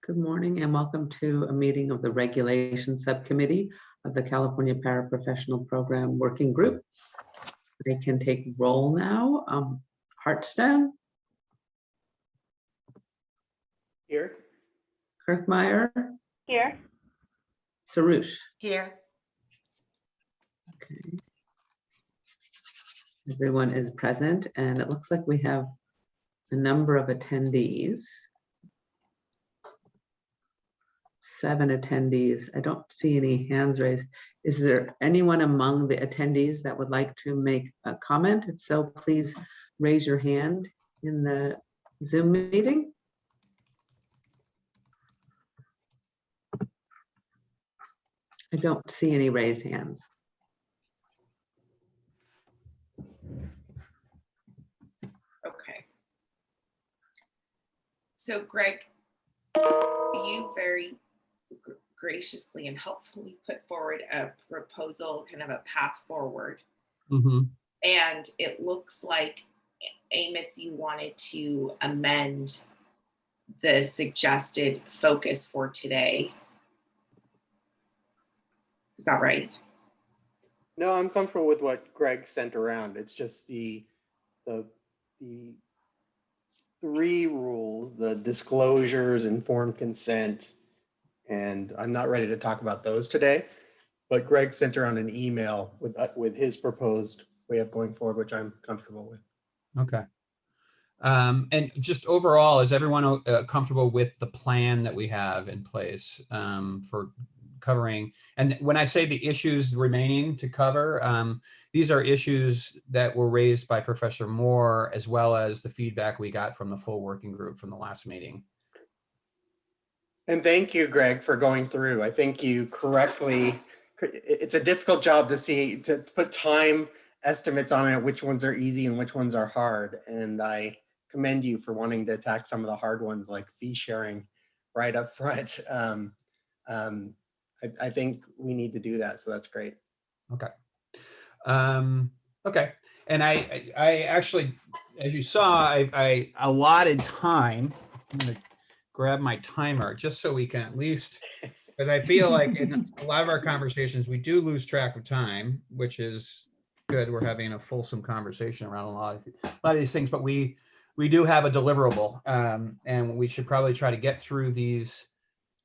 Good morning and welcome to a meeting of the Regulation Subcommittee of the California Paraprofessional Program Working Group. They can take roll now. Hartston. Here. Kirkmeyer. Here. Sarush. Here. Okay. Everyone is present and it looks like we have a number of attendees. 7 attendees. I don't see any hands raised. Is there anyone among the attendees that would like to make a comment? If so, please raise your hand in the Zoom meeting. I don't see any raised hands. Okay. So Greg, you very graciously and helpfully put forward a proposal, kind of a path forward. And it looks like, Amos, you wanted to amend the suggested focus for today. Is that right? No, I'm comfortable with what Greg sent around. It's just the 3 rules, the disclosures, informed consent, and I'm not ready to talk about those today, but Greg sent around an email with his proposed way of going forward, which I'm comfortable with. Okay. And just overall, is everyone comfortable with the plan that we have in place for covering? And when I say the issues remaining to cover, these are issues that were raised by Professor Moore, as well as the feedback we got from the full working group from the last meeting. And thank you, Greg, for going through. I think you correctly, it's a difficult job to put time estimates on it, which ones are easy and which ones are hard. And I commend you for wanting to attack some of the hard ones like fee sharing right up front. I think we need to do that. So that's great. Okay. Okay. And I actually, as you saw, I allotted time. I'm going to grab my timer just so we can at least, but I feel like in a lot of our conversations, we do lose track of time, which is good. We're having a fulsome conversation around a lot of these things, but we do have a deliverable, and we should probably try to get through these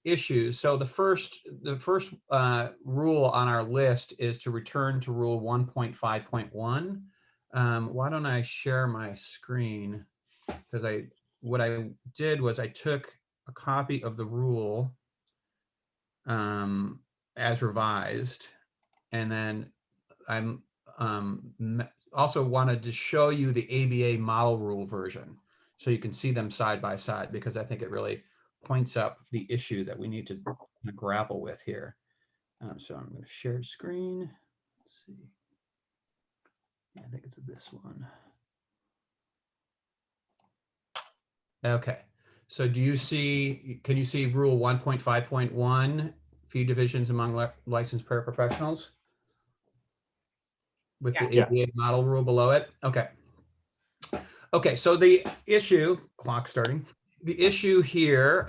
issues. So the first rule on our list is to return to rule 1.5.1. Why don't I share my screen? Because what I did was I took a copy of the rule as revised, and then I'm also wanted to show you the ABA model rule version so you can see them side by side, because I think it really points up the issue that we need to grapple with here. So I'm going to share screen. Let's see. Yeah, I think it's this one. Okay. So do you see, can you see rule 1.5.1, fee divisions among licensed paraprofessionals? With the ABA model rule below it? Okay. Okay, so the issue, clock starting, the issue here,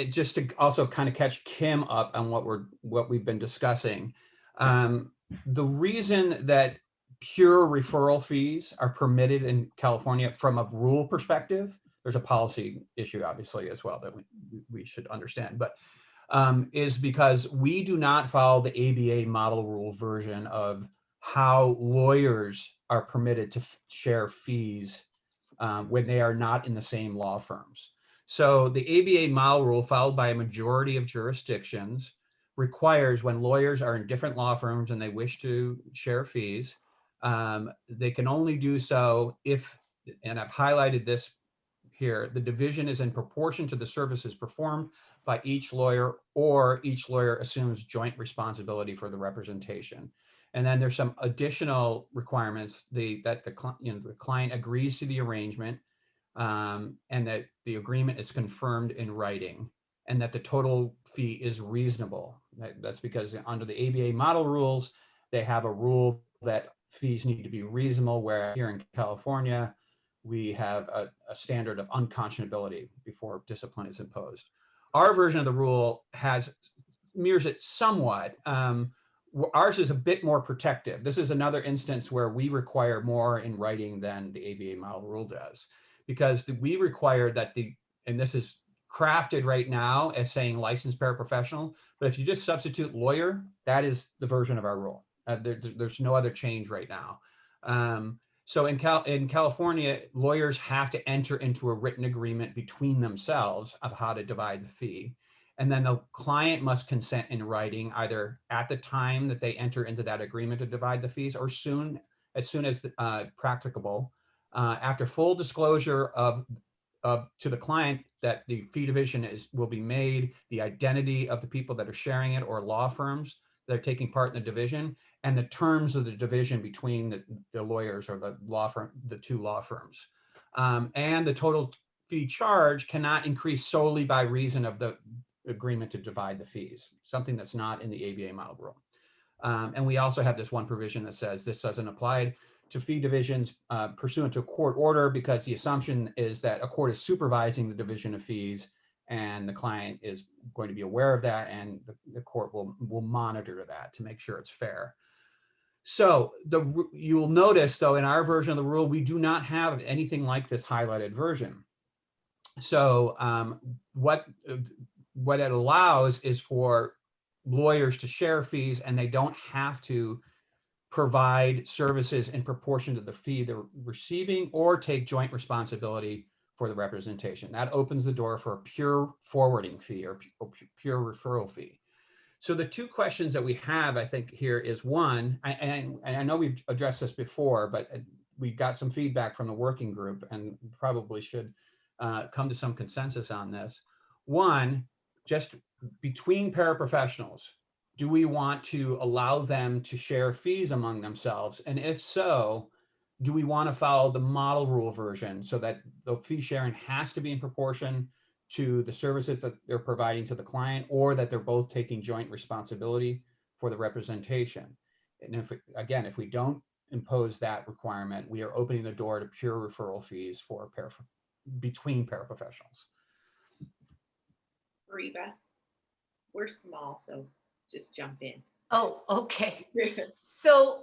just to also kind of catch Kim up on what we've been discussing. The reason that pure referral fees are permitted in California from a rule perspective, there's a policy issue obviously as well that we should understand, but is because we do not follow the ABA model rule version of how lawyers are permitted to share fees when they are not in the same law firms. So the ABA model rule, followed by a majority of jurisdictions, requires when lawyers are in different law firms and they wish to share fees, they can only do so if, and I've highlighted this here, the division is in proportion to the services performed by each lawyer, or each lawyer assumes joint responsibility for the representation. And then there's some additional requirements that the client agrees to the arrangement, and that the agreement is confirmed in writing, and that the total fee is reasonable. That's because under the ABA model rules, they have a rule that fees need to be reasonable, where here in California, we have a standard of unconscionability before discipline is imposed. Our version of the rule mirrors it somewhat. Ours is a bit more protective. This is another instance where we require more in writing than the ABA model rule does, because we require that and this is crafted right now as saying licensed paraprofessional, but if you just substitute lawyer, that is the version of our rule. There's no other change right now. So in California, lawyers have to enter into a written agreement between themselves of how to divide the fee. And then the client must consent in writing, either at the time that they enter into that agreement to divide the fees, or as soon as practicable, after full disclosure to the client that the fee division will be made, the identity of the people that are sharing it, or law firms that are taking part in the division, and the terms of the division between the lawyers or the two law firms. And the total fee charge cannot increase solely by reason of the agreement to divide the fees, something that's not in the ABA model rule. And we also have this one provision that says this doesn't apply to fee divisions pursuant to a court order, because the assumption is that a court is supervising the division of fees, and the client is going to be aware of that, and the court will monitor that to make sure it's fair. So you'll notice, though, in our version of the rule, we do not have anything like this highlighted version. So what it allows is for lawyers to share fees, and they don't have to provide services in proportion to the fee they're receiving, or take joint responsibility for the representation. That opens the door for a pure forwarding fee or pure referral fee. So the two questions that we have, I think, here is one, and I know we've addressed this before, but we got some feedback from the working group and probably should come to some consensus on this. One, just between paraprofessionals, do we want to allow them to share fees among themselves? And if so, do we want to follow the model rule version so that the fee sharing has to be in proportion to the services that they're providing to the client, or that they're both taking joint responsibility for the representation? And if we don't impose that requirement, we are opening the door to pure referral fees for between paraprofessionals. Reba, we're small, so just jump in. Oh, okay. So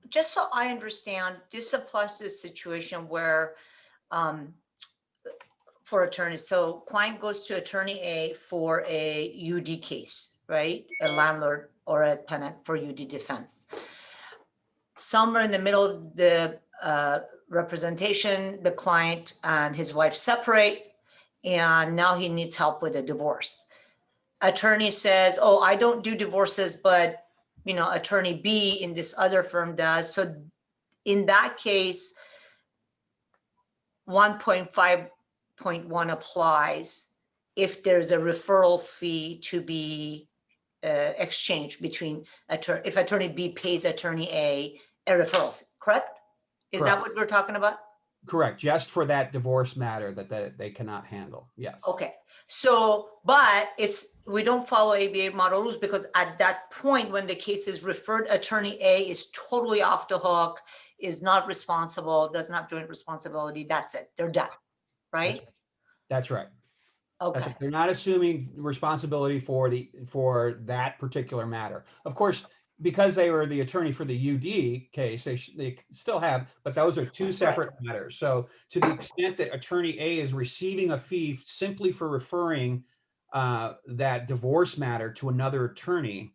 just so I understand, this applies to a situation where for attorneys, so client goes to attorney A for a UD case, right? A landlord or a tenant for UD defense. Somewhere in the middle of the representation, the client and his wife separate, and now he needs help with a divorce. Attorney says, oh, I don't do divorces, but attorney B in this other firm does. So in that case, 1.5.1 applies if there's a referral fee to be exchanged between if attorney B pays attorney A referral fee, correct? Is Correct. that what we're talking about? Correct, just for that divorce matter that they cannot handle, yes. Okay, so, but we don't follow ABA model rules, because at that point when the case is referred, attorney A is totally off the hook, is not responsible, doesn't have joint responsibility, that's it, they're done, right? That's right. Okay. That's right. They're not assuming responsibility for that particular matter. Of course, because they were the attorney for the UD case, they still have, but those are two separate matters. So to the extent that attorney A is receiving a fee simply for referring that divorce matter to another attorney,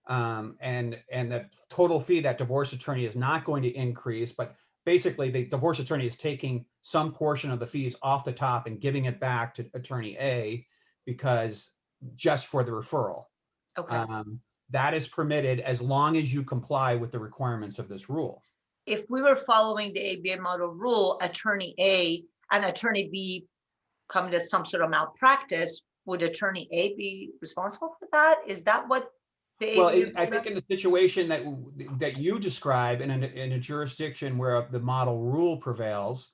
and the total fee that divorce attorney is not going to increase, but basically the divorce attorney is taking some portion of the fees off the top and giving it back to attorney A, because just for the referral. Okay. That is permitted as long as you comply with the requirements of this rule. If we were following the ABA model rule, attorney A and attorney B come to some sort of malpractice, would attorney A be responsible for that? Is that what the ABA? I think in the situation that you describe in a jurisdiction where the model rule prevails,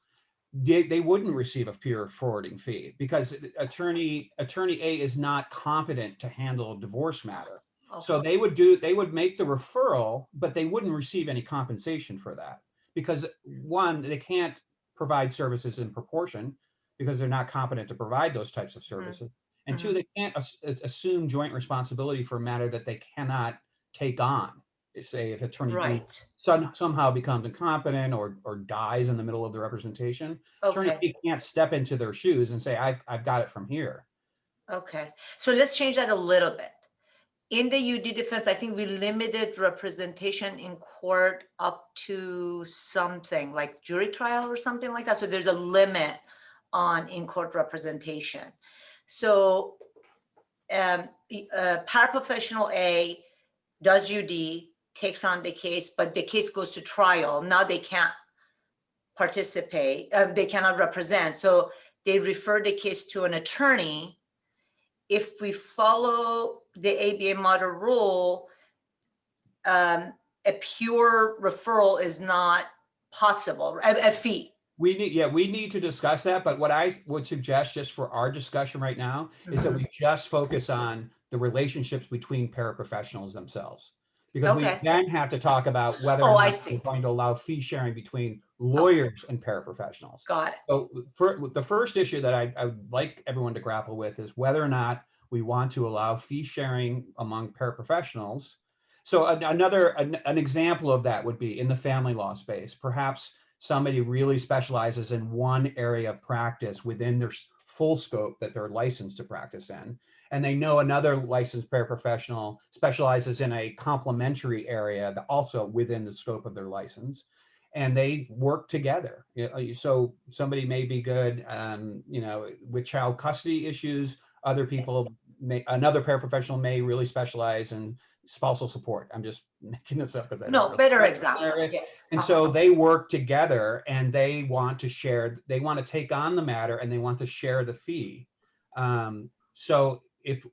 they wouldn't receive a pure forwarding fee, because attorney A is not competent to handle a divorce matter. Okay. So they would make the referral, but they wouldn't receive any compensation for that, because one, they can't provide services in proportion because they're not competent to provide those types of services. And two, they can't assume joint responsibility for a matter that they cannot take on. Say if attorney B Right. somehow becomes incompetent or dies in the middle of the representation, attorney Okay. B can't step into their shoes and say, I've got it from here. Okay. So let's change that a little bit. In the UD defense, I think we limited representation in court up to something like jury trial or something like that. So there's a limit on in-court representation. So paraprofessional A does UD, takes on the case, but the case goes to trial. Now they can't participate, they cannot represent. So they refer the case to an attorney. If we follow the ABA model rule, a pure referral is not possible, a fee. We need to discuss that. But what I would suggest just for our discussion right now is that we just focus on the relationships between paraprofessionals themselves. Because we then have to talk about whether or not we're going to allow fee sharing between lawyers and paraprofessionals. Got it. So the first issue that I would like everyone to grapple with is whether or not we want to allow fee sharing among paraprofessionals. So an example of that would be in the family law space. Perhaps somebody really specializes in one area of practice within their full scope that they're licensed to practice in. And they know another licensed paraprofessional specializes in a complementary area that also within the scope of their license. And they work together. So somebody may be good, with child custody issues. Other people another paraprofessional may really specialize in spousal support. I'm just making this up. No, better example. Yes. And so they work together and they want to share, they want to take on the matter and they want to share the fee. So if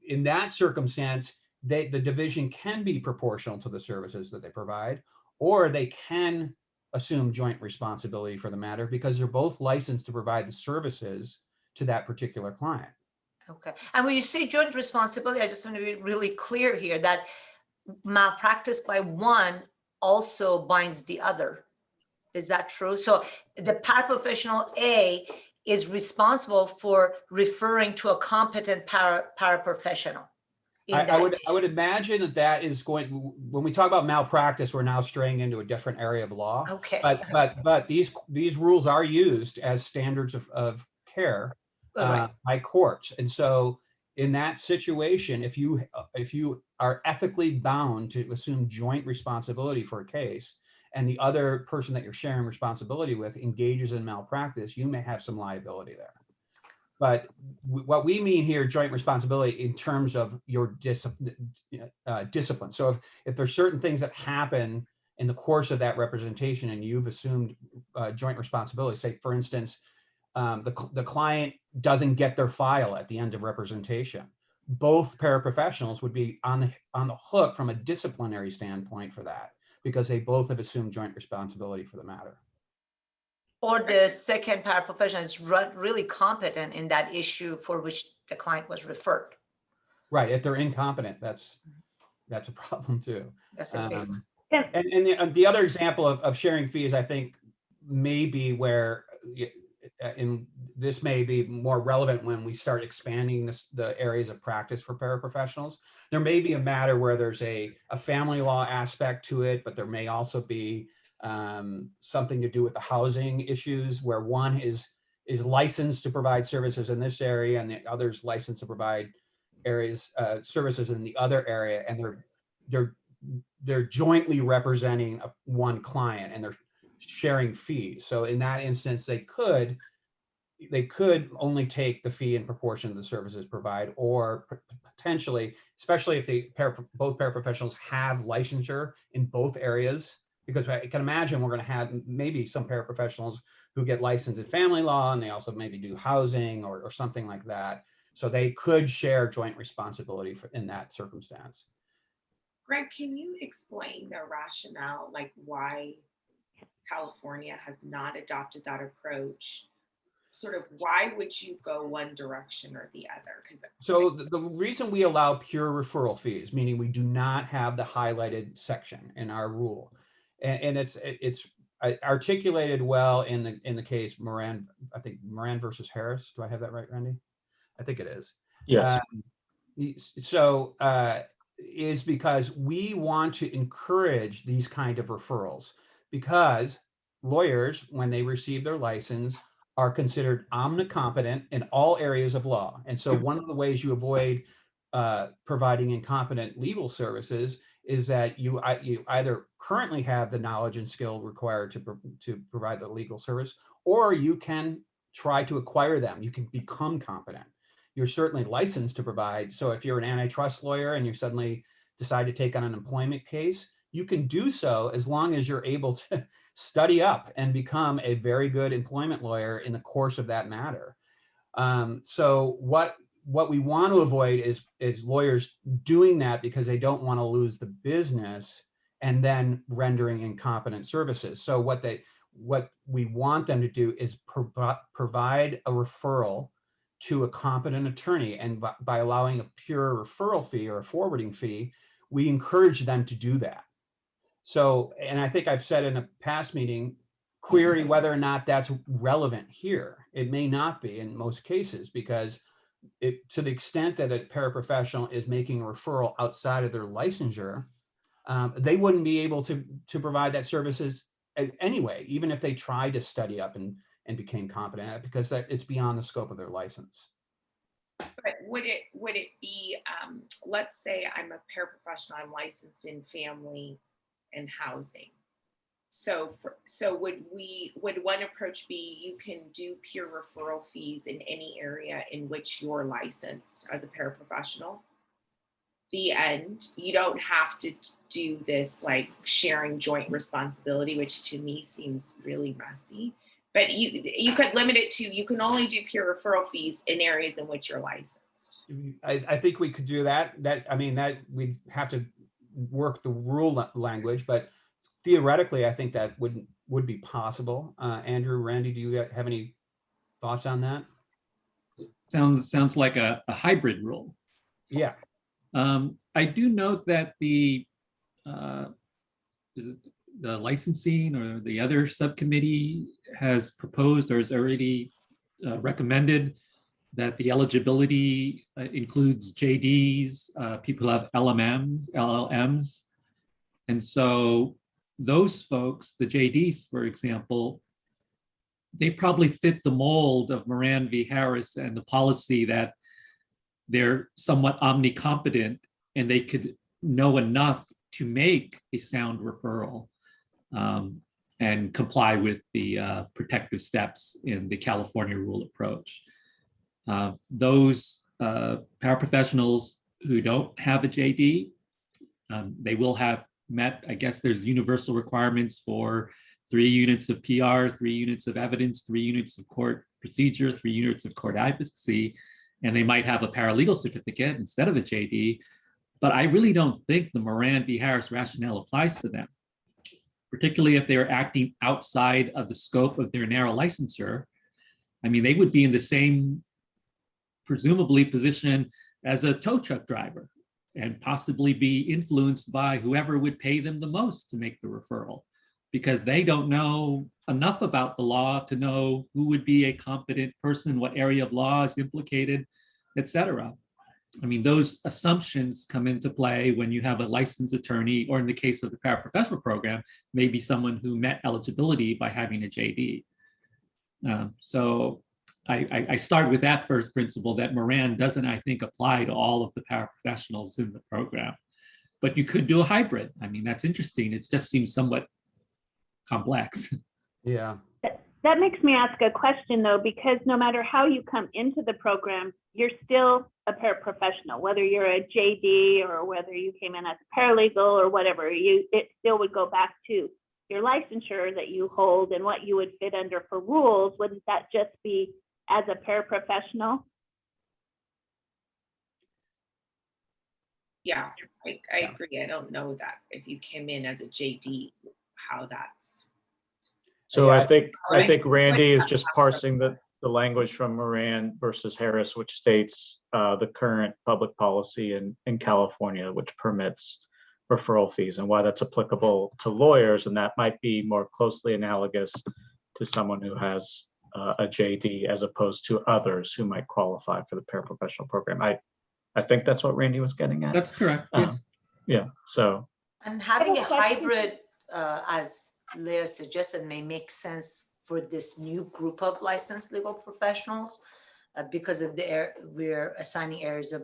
in that circumstance, the division can be proportional to the services that they provide, or they can assume joint responsibility for the matter because they're both licensed to provide the services to that particular client. Okay. And when you say joint responsibility, I just want to be really clear here that malpractice by one also binds the other. Is that true? So the paraprofessional A is responsible for referring to a competent paraprofessional. I would imagine that is going, when we talk about malpractice, we're now straying into a different area of law. Okay. But these rules are used as standards of care by courts. And so in that situation, if you are ethically bound to assume joint responsibility for a case, and the other person that you're sharing responsibility with engages in malpractice, you may have some liability there. But what we mean here, joint responsibility in terms of your discipline. So if there's certain things that happen in the course of that representation and you've assumed joint responsibility, say for instance, the client doesn't get their file at the end of representation, both paraprofessionals would be on the hook from a disciplinary standpoint for that, because they both have assumed joint responsibility for the matter. Or the second paraprofessional is really competent in that issue for which the client was referred. Right. If they're incompetent, that's a problem too. That's a big one. And the other example of sharing fees, I think, may be where, and this may be more relevant when we start expanding the areas of practice for paraprofessionals. There may be a matter where there's a family law aspect to it, but there may also be something to do with the housing issues where one is licensed to provide services in this area and the other's licensed to provide services in the other area, and they're jointly representing one client and they're sharing fees. So in that instance, they could only take the fee in proportion to the services provide, or potentially, especially if both paraprofessionals have licensure in both areas, because I can imagine we're going to have maybe some paraprofessionals who get licensed in family law and they also maybe do housing or something like that. So they could share joint responsibility in that circumstance. Greg, can you explain the rationale, like why California has not adopted that approach? Sort of why would you go one direction or the other? So the reason we allow pure referral fees, meaning we do not have the highlighted section in our rule, and it's articulated well in the case Moran, I think Moran versus Harris. Do I have that right, Randy? I think it is. Yes. Is because we want to encourage these kind of referrals, because lawyers, when they receive their license, are considered omnicompetent in all areas of law. And so one of the ways you avoid providing incompetent legal services is that you either currently have the knowledge and skill required to provide the legal service, or you can try to acquire them. You can become competent. You're certainly licensed to provide. So if you're an antitrust lawyer and you suddenly decide to take on an employment case, you can do so as long as you're able to study up and become a very good employment lawyer in the course of that matter. So what we want to avoid is lawyers doing that because they don't want to lose the business and then rendering incompetent services. So what we want them to do is provide a referral to a competent attorney, and by allowing a pure referral fee or a forwarding fee, we encourage them to do that. So, and I think I've said in a past meeting, query whether or not that's relevant here. It may not be in most cases, because to the extent that a paraprofessional is making a referral outside of their licensure, they wouldn't be able to provide that services anyway, even if they tried to study up and became competent at it, because it's beyond the scope of their license. But would it be, let's say I'm a paraprofessional, I'm licensed in family and housing. So would one approach be, you can do peer referral fees in any area in which you're licensed as a paraprofessional? The end. You don't have to do this like sharing joint responsibility, which to me seems really messy. But you could limit it to, you can only do peer referral fees in areas in which you're licensed. I think we could do that. I mean, that we'd have to work the rule language, but theoretically, I think that would be possible. Andrew, Randy, do you have any thoughts on that? Sounds like a hybrid rule. Yeah. I do note that the licensing or the other subcommittee has proposed or has already recommended that the eligibility includes JDs, people who have LLMs. And so those folks, the JDs, for example, they probably fit the mold of Moran v. Harris and the policy that they're somewhat omnicompetent and they could know enough to make a sound referral and comply with the protective steps in the California rule approach. Those paraprofessionals who don't have a JD, they will have met, I guess there's universal requirements for 3 units of PR, 3 units of evidence, 3 units of court procedure, 3 units of court advocacy, and they might have a paralegal certificate instead of a JD. But I really don't think the Moran v. Harris rationale applies to them, particularly if they're acting outside of the scope of their narrow licensure. I mean, they would be in the same, presumably, position as a tow truck driver and possibly be influenced by whoever would pay them the most to make the referral, because they don't know enough about the law to know who would be a competent person, what area of law is implicated, et cetera. I mean, those assumptions come into play when you have a licensed attorney, or in the case of the paraprofessional program, maybe someone who met eligibility by having a JD. So I start with that first principle, that Moran doesn't, I think, apply to all of the paraprofessionals in the program. But you could do a hybrid. I mean, that's interesting. It just seems somewhat complex. Yeah. That makes me ask a question, though, because no matter how you come into the program, you're still a paraprofessional, whether you're a JD or whether you came in as a paralegal or whatever. It still would go back to your licensure that you hold and what you would fit under for rules. Wouldn't that just be as a paraprofessional? Yeah, I agree. I don't know that if you came in as a JD, how that's. So Yeah, I think Randy is just parsing the language from Moran versus Harris, which states the current public policy in California, which permits referral fees and why that's applicable to lawyers, and that might be more closely analogous to someone who has a JD as opposed to others who might qualify for the paraprofessional program. I think that's what Randy was getting at. That's correct. Yes. Yeah, so And having a question. hybrid, as Leah suggested, may make sense for this new group of licensed legal professionals because of we're assigning areas of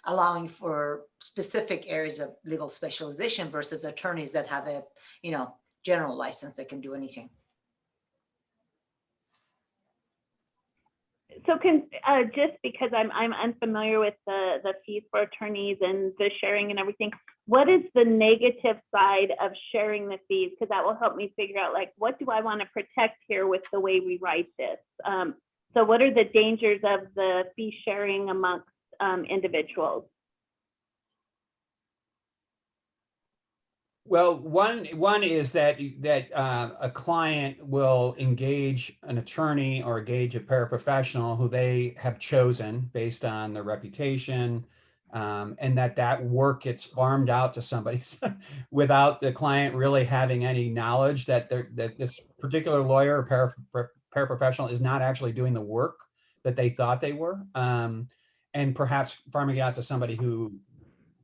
allowing for specific areas of legal specialization versus attorneys that have a general license that can do anything. So just because I'm unfamiliar with the fees for attorneys and the sharing and everything, what is the negative side of sharing the fees? Because that will help me figure out, like, what do I want to protect here with the way we write this? So what are the dangers of the fee sharing amongst individuals? Well, one is that a client will engage an attorney or engage a paraprofessional who they have chosen based on their reputation, and that work gets farmed out to somebody without the client really having any knowledge that this particular lawyer or paraprofessional is not actually doing the work that they thought they were, and perhaps farming it out to somebody who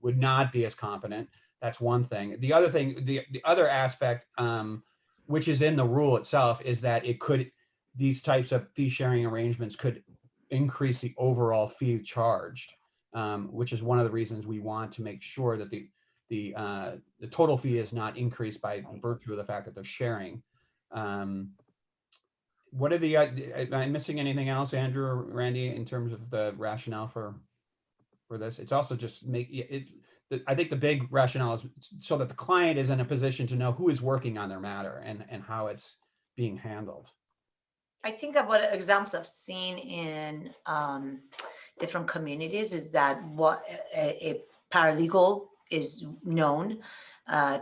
would not be as competent. That's one thing. The other thing, the other aspect, which is in the rule itself, is that these types of fee sharing arrangements could increase the overall fee charged, which is one of the reasons we want to make sure that the total fee is not increased by virtue of the fact that they're sharing. What are am I missing anything else, Andrew or Randy, in terms of the rationale for this? It's also just I think the big rationale is so that the client is in a position to know who is working on their matter and how it's being handled. I think of what examples I've seen in different communities is that what a paralegal is known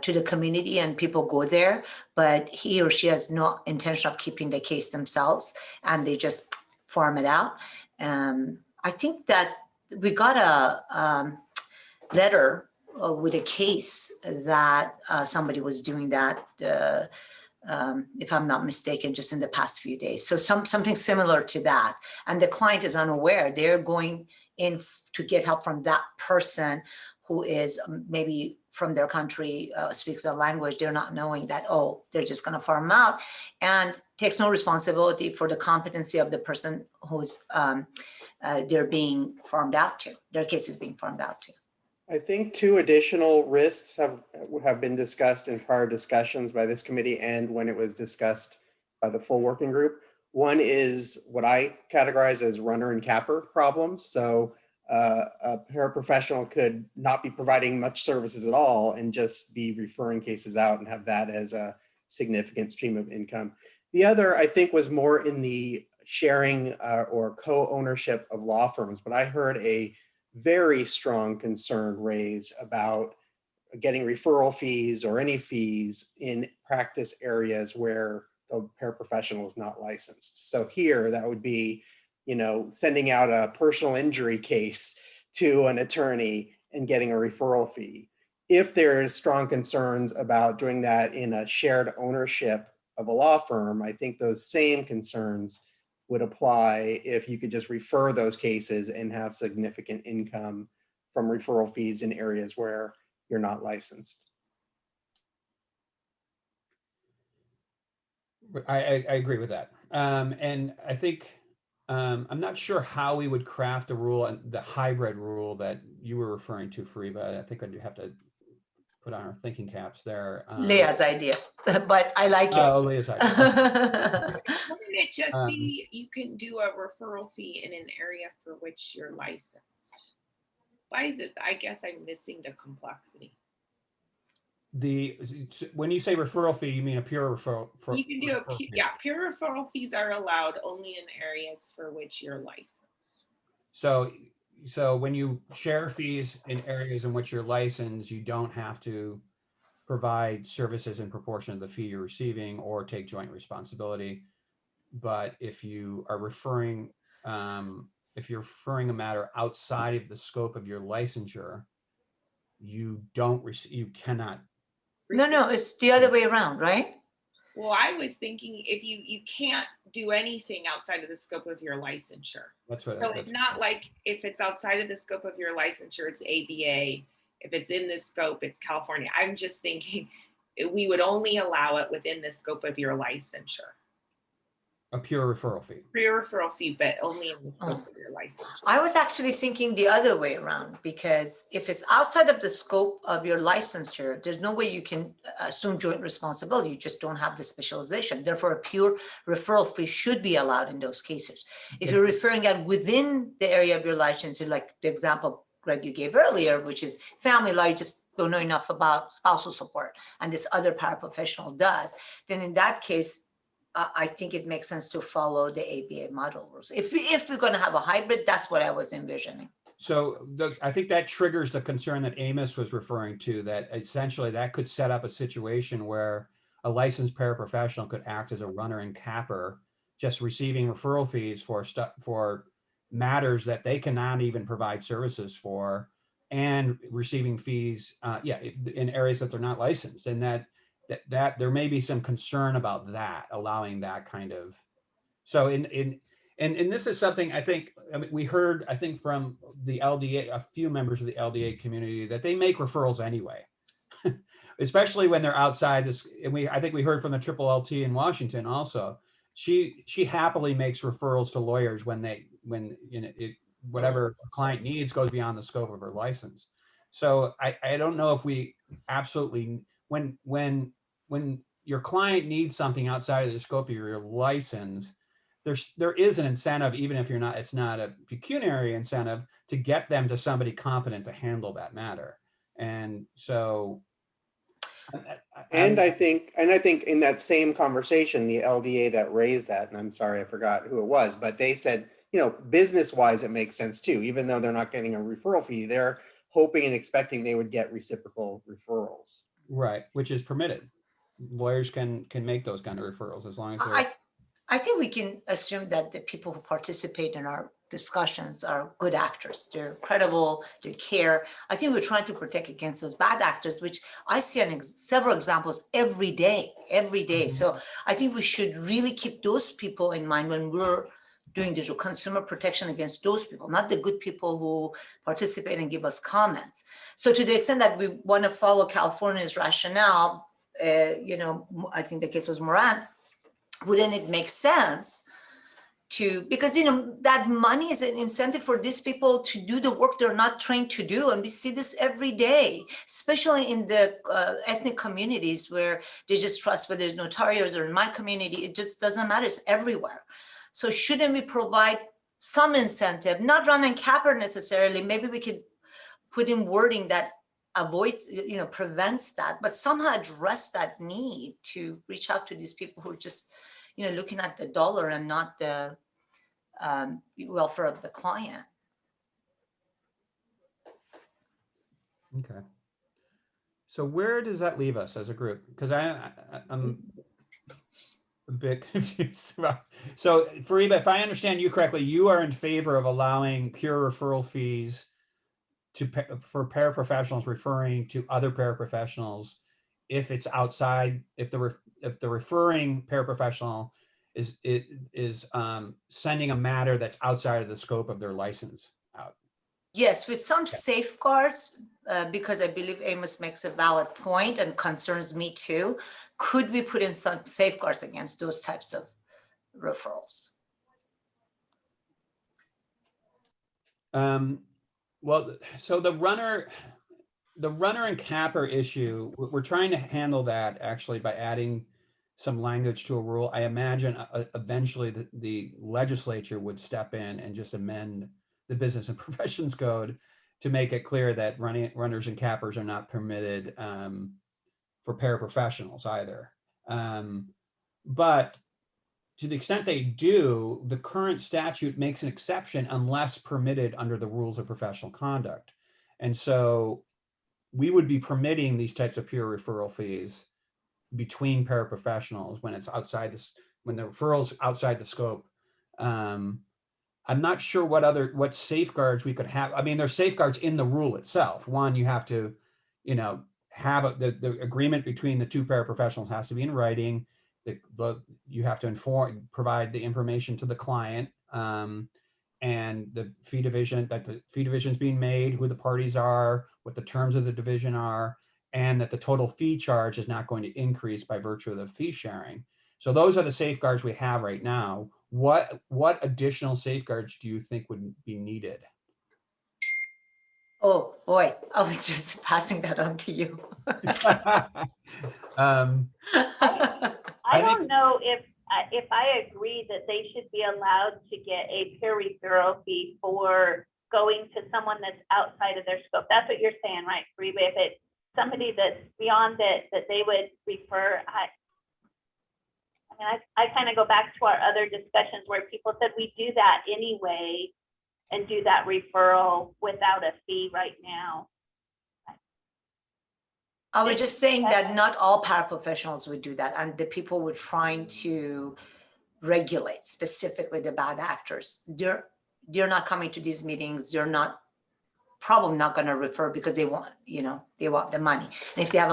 to the community and people go there, but he or she has no intention of keeping the case themselves and they just farm it out. I think that we got a letter with a case that somebody was doing that, if I'm not mistaken, just in the past few days. So something similar to that. And the client is unaware. They're going in to get help from that person who is maybe from their country, speaks their language. They're not knowing that, oh, they're just going to farm out, and takes no responsibility for the competency of the person who's they're being farmed out to. Their case is being farmed out to. I think two additional risks have been discussed in prior discussions by this committee and when it was discussed by the full working group. One is what I categorize as runner and capper problems. So a paraprofessional could not be providing much services at all and just be referring cases out and have that as a significant stream of income. The other, I think, was more in the sharing or co-ownership of law firms, but I heard a very strong concern raised about getting referral fees or any fees in practice areas where the paraprofessional is not licensed. So here, that would be, sending out a personal injury case to an attorney and getting a referral fee. If there is strong concerns about doing that in a shared ownership of a law firm, I think those same concerns would apply if you could just refer those cases and have significant income from referral fees in areas where you're not licensed. I agree with that. And I think, I'm not sure how we would craft a rule, the hybrid rule that you were referring to, Fariba. I think I'd have to put on our thinking caps there. Leah's idea, but I like it. Oh, Leah's idea. Wouldn't it just be you can do a referral fee in an area for which you're licensed? Why is it? I guess I'm missing the complexity. When you say referral fee, you mean a pure referral? You can do pure referral fees are allowed only in areas for which you're licensed. So when you share fees in areas in which you're licensed, you don't have to provide services in proportion to the fee you're receiving or take joint responsibility. But if you are referring, if you're referring a matter outside of the scope of your licensure, you don't receive, you cannot. No, it's the other way around, right? Well, I was thinking if you can't do anything outside of the scope of your licensure. That's what. So it's not like if it's outside of the scope of your licensure, it's ABA. If it's in this scope, it's California. I'm just thinking we would only allow it within the scope of your licensure. A pure referral fee. Pure referral fee, but only in the scope of your licensure. I was actually thinking the other way around, because if it's outside of the scope of your licensure, there's no way you can assume joint responsibility. You just don't have the specialization. Therefore, a pure referral fee should be allowed in those cases. If you're referring at within the area of your licensure, like the example Greg you gave earlier, which is family law, you just don't know enough about spousal support, and this other paraprofessional does, then in that case, I think it makes sense to follow the ABA model rules. If we're going to have a hybrid, that's what I was envisioning. So I think that triggers the concern that Amos was referring to, that essentially that could set up a situation where a licensed paraprofessional could act as a runner and capper, just receiving referral fees for matters that they cannot even provide services for, and receiving fees, in areas that they're not licensed, and that there may be some concern about that, allowing that kind of. So and this is something I think, we heard, I think from the LDA, a few members of the LDA community, that they make referrals anyway, especially when they're outside this. And I think we heard from the Triple LT in Washington also. She happily makes referrals to lawyers when whatever a client needs goes beyond the scope of her license. So I don't know if we absolutely, when your client needs something outside of the scope of your license, there is an incentive, even if it's not a pecuniary incentive, to get them to somebody competent to handle that matter. And so, I think in that same conversation, the LDA that raised that, and I'm sorry, I forgot who it was, but they said, business wise, it makes sense too, even though they're not getting a referral fee, they're hoping and expecting they would get reciprocal referrals. Right, which is permitted. Lawyers can make those kind of referrals as long as they're. I think we can assume that the people who participate in our discussions are good actors. They're credible, they care. I think we're trying to protect against those bad actors, which I see several examples every day. Mm-hmm. So I think we should really keep those people in mind when we're doing digital consumer protection against those people, not the good people who participate and give us comments. So to the extent that we want to follow California's rationale, I think the case was Moran, wouldn't it make sense because that money is an incentive for these people to do the work they're not trained to do, and we see this every day, especially in the ethnic communities where they just trust whether there's notarios, or in my community it just doesn't matter, it's everywhere. So shouldn't we provide some incentive, not run and capper necessarily, maybe we could put in wording that avoids, prevents that, but somehow address that need to reach out to these people who are just, looking at the dollar and not the welfare of the client. Okay. So where does that leave us as a group? Because I'm a bit confused about. So Fariba, if I understand you correctly, you are in favor of allowing pure referral fees for paraprofessionals referring to other paraprofessionals if it's outside, if the referring paraprofessional is sending a matter that's outside of the scope of their license out. Yes, with some safeguards, because I believe Amos makes a valid point and concerns me too. Could we put in some safeguards against those types of referrals? Well, so the runner and capper issue, we're trying to handle that actually by adding some language to a rule. I imagine eventually the legislature would step in and just amend the Business and Professions Code to make it clear that runners and cappers are not permitted for paraprofessionals either. But to the extent they do, the current statute makes an exception unless permitted under the rules of professional conduct. And so we would be permitting these types of pure referral fees between paraprofessionals when it's outside this, when the referral's outside the scope. I'm not sure what safeguards we could have. I mean, there's safeguards in the rule itself. One, you have to you know, have the agreement between the two paraprofessionals has to be in writing. You have to provide the information to the client, and the fee division, that the fee division is being made, who the parties are, what the terms of the division are, and that the total fee charge is not going to increase by virtue of the fee sharing. So those are the safeguards we have right now. What additional safeguards do you think would be needed? Oh, boy, I was just passing that on to you. I don't know if I agree that they should be allowed to get a peer referral fee for going to someone that's outside of their scope. That's what you're saying, right, Reba? If it's somebody that's beyond it, that they would refer. I kind of go back to our other discussions where people said we do that anyway and do that referral without a fee right now. I was just saying that not all paraprofessionals would do that, and the people we're trying to regulate, specifically the bad actors, they're not coming to these meetings. They're not probably not going to refer because they want, you know, they want the money. And if they have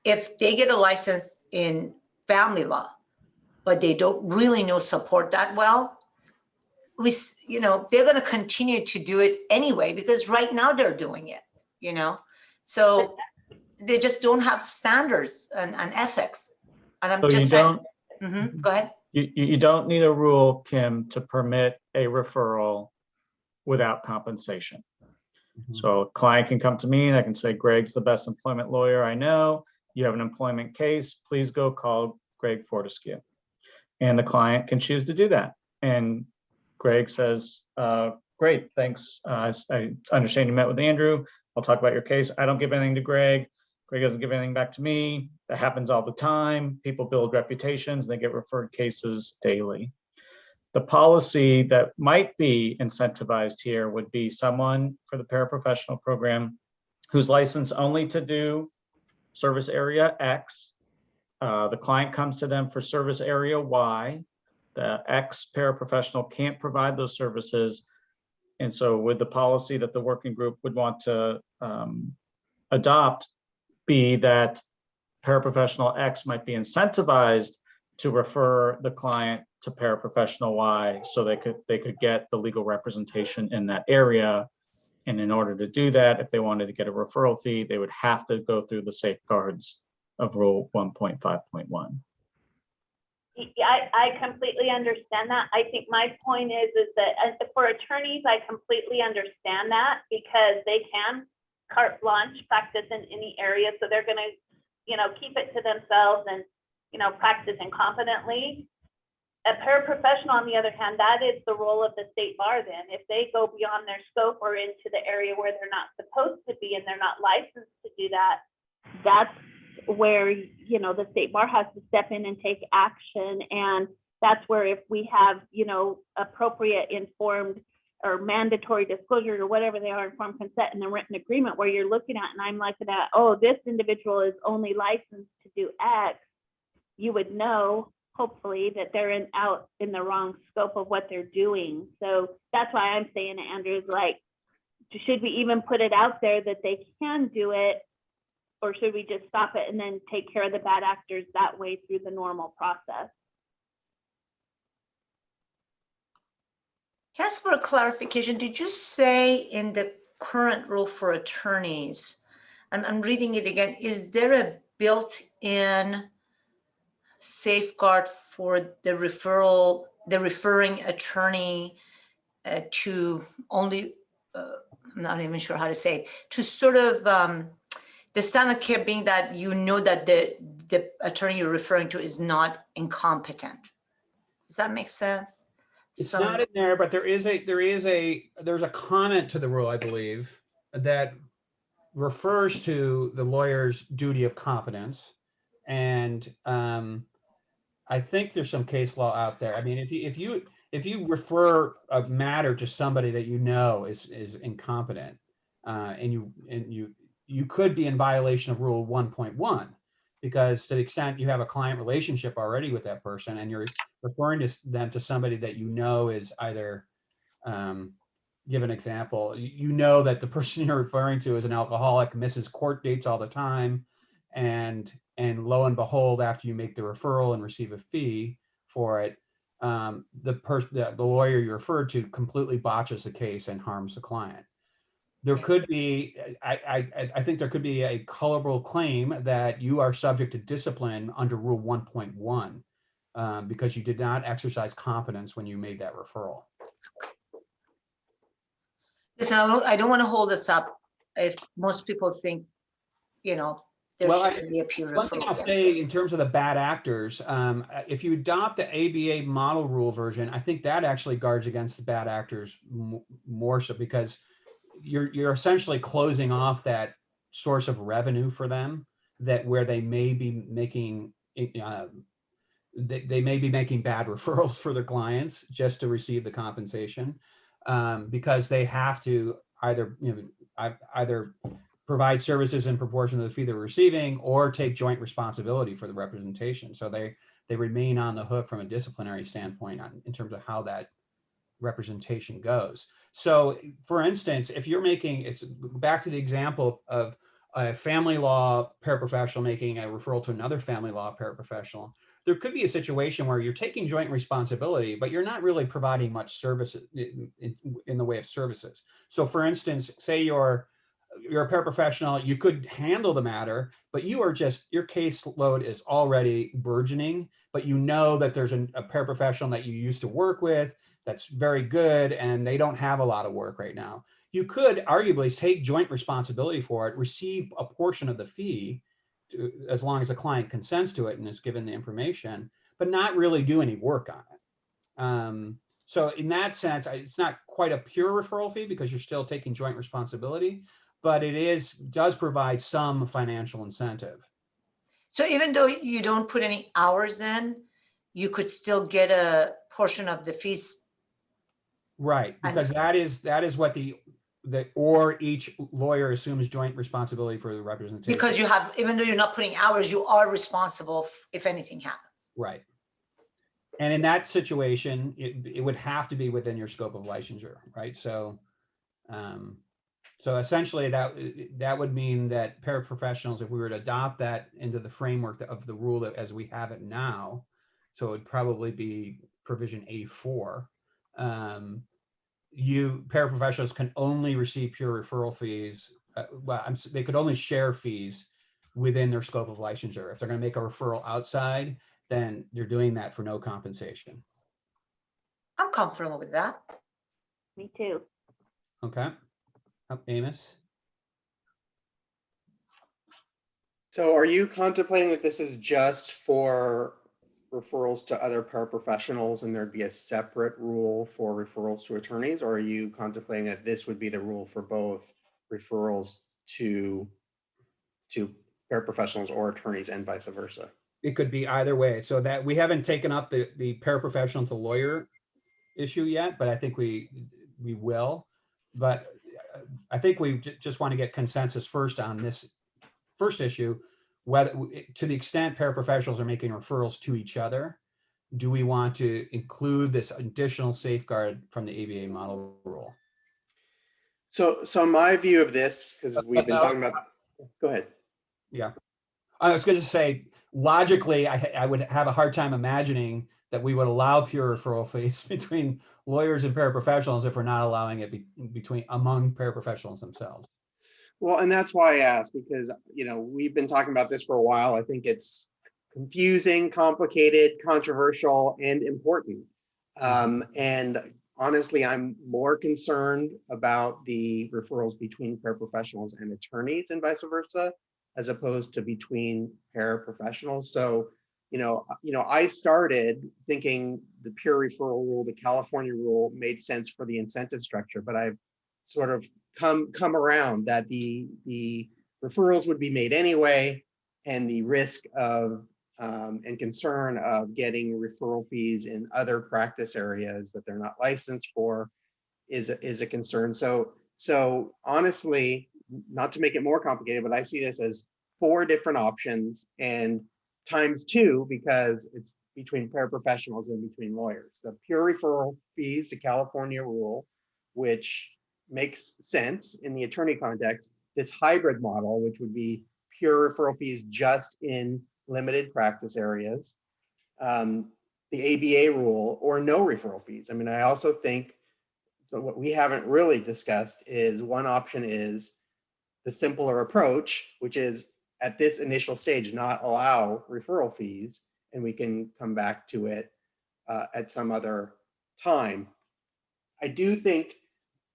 if they get a license in family law, but they don't really know support that well, you know, they're going to continue to do it anyway because right now they're doing it, you know. So they just don't have standards and ethics. And I'm So just you don't, go ahead. you don't need a rule, Kim, to permit a referral without compensation. So a client can come to me and I can say, Greg's the best employment lawyer I know. You have an employment case, please go call Greg Fortescue. And the client can choose to do that. And Greg says, great, thanks. I understand you met with Andrew. I'll talk about your case. I don't give anything to Greg. Greg doesn't give anything back to me. That happens all the time. People build reputations. They get referred cases daily. The policy that might be incentivized here would be someone for the paraprofessional program who's licensed only to do service area X. The client comes to them for service area Y. The X paraprofessional can't provide those services. And so would the policy that the working group would want to adopt be that paraprofessional X might be incentivized to refer the client to paraprofessional Y so they could get the legal representation in that area. And in order to do that, if they wanted to get a referral fee, they would have to go through the safeguards of Rule 1.5.1. I completely understand that. I think my point is that for attorneys, I completely understand that because they can carte blanche practice in any area. So they're going to, you know, keep it to themselves and, you know, practice incompetently. A paraprofessional, on the other hand, that is the role of the state bar then. If they go beyond their scope or into the area where they're not supposed to be and they're not licensed to do that, that's where, you know, the state bar has to step in and take action. And that's where if we have, you know, appropriate informed or mandatory disclosures or whatever they are, informed consent and the written agreement where you're looking at, and I'm looking at, oh, this individual is only licensed to do X, you would know, hopefully, that they're out in the wrong scope of what they're doing. So that's why I'm saying, Andrew, is like, should we even put it out there that they can do it? Or should we just stop it and then take care of the bad actors that way through the normal process? Yes, for a clarification, did you say in the current rule for attorneys, I'm reading it again, is there a built-in safeguard for the referring attorney to only, I'm not even sure how to say it, to sort of, the standard care being that you know that the attorney you're referring to is not incompetent. Does that make sense? It's not in there, but there's a comment to the rule, I believe, that refers to the lawyer's duty of competence. And I think there's some case law out there. I mean, if you refer a matter to somebody that you know is incompetent, and you could be in violation of Rule 1.1, because to the extent you have a client relationship already with that person and you're referring to them to somebody that you know is either give an example. You know that the person you're referring to is an alcoholic, misses court dates all the time, and lo and behold, after you make the referral and receive a fee for it, the lawyer you referred to completely botches the case and harms the client. There could be, I think there could be a colorable claim that you are subject to discipline under Rule 1.1 because you did not exercise competence when you made that referral. Listen, I don't want to hold this up if most people think, you know, there Well, should be a peer one thing I'll referral. say in terms of the bad actors, if you adopt the ABA model rule version, I think that actually guards against the bad actors more so, because you're essentially closing off that source of revenue for them, that where they may be making they may be making bad referrals for their clients just to receive the compensation, because they have to either either provide services in proportion to the fee they're receiving or take joint responsibility for the representation. So they remain on the hook from a disciplinary standpoint in terms of how that representation goes. So for instance, if you're making, it's back to the example of a family law paraprofessional making a referral to another family law paraprofessional, there could be a situation where you're taking joint responsibility, but you're not really providing much services in the way of services. So for instance, say you're a paraprofessional, you could handle the matter, but you are just, your caseload is already burgeoning, but you know that there's a paraprofessional that you used to work with that's very good and they don't have a lot of work right now. You could arguably take joint responsibility for it, receive a portion of the fee as long as the client consents to it and is given the information, but not really do any work on it. So in that sense, it's not quite a pure referral fee because you're still taking joint responsibility, but it does provide some financial incentive. So even though you don't put any hours in, you could still get a portion of the fees. Right, because that is what or each lawyer assumes joint responsibility for the representation. Because you have, even though you're not putting hours, you are responsible if anything happens. Right. And in that situation, it would have to be within your scope of licensure, right? So, so essentially that would mean that paraprofessionals, if we were to adopt that into the framework of the rule as we have it now, so it would probably be provision A4. Paraprofessionals can only receive pure referral fees. They could only share fees within their scope of licensure. If they're going to make a referral outside, then they're doing that for no compensation. I'm comfortable with that. Me too. Okay. Amos? So are you contemplating that this is just for referrals to other paraprofessionals and there'd be a separate rule for referrals to attorneys? Or are you contemplating that this would be the rule for both referrals to paraprofessionals or attorneys and vice versa? It could be either way. So that we haven't taken up the paraprofessional to lawyer issue yet, but I think we will. But I think we just want to get consensus first on this first issue, whether to the extent paraprofessionals are making referrals to each other, do we want to include this additional safeguard from the ABA model rule? So my view of this, because we've been talking about, go ahead. Yeah, I was going to say, logically, I would have a hard time imagining that we would allow pure referral fees between lawyers and paraprofessionals if we're not allowing it among paraprofessionals themselves. Well, and that's why I asked, because, we've been talking about this for a while. I think it's confusing, complicated, controversial, and important. And honestly, I'm more concerned about the referrals between paraprofessionals and attorneys and vice versa, as opposed to between paraprofessionals. So, I started thinking the pure referral rule, the California rule, made sense for the incentive structure, but I've sort of come around that the referrals would be made anyway, and the risk of and concern of getting referral fees in other practice areas that they're not licensed for is a concern. So honestly, not to make it more complicated, but I see this as 4 different options and ×2 because it's between paraprofessionals and between lawyers. The pure referral fees, the California rule, which makes sense in the attorney context, this hybrid model, which would be pure referral fees just in limited practice areas, the ABA rule, or no referral fees. I mean, I also think, so what we haven't really discussed is one option is the simpler approach, which is at this initial stage, not allow referral fees, and we can come back to it at some other time. I do think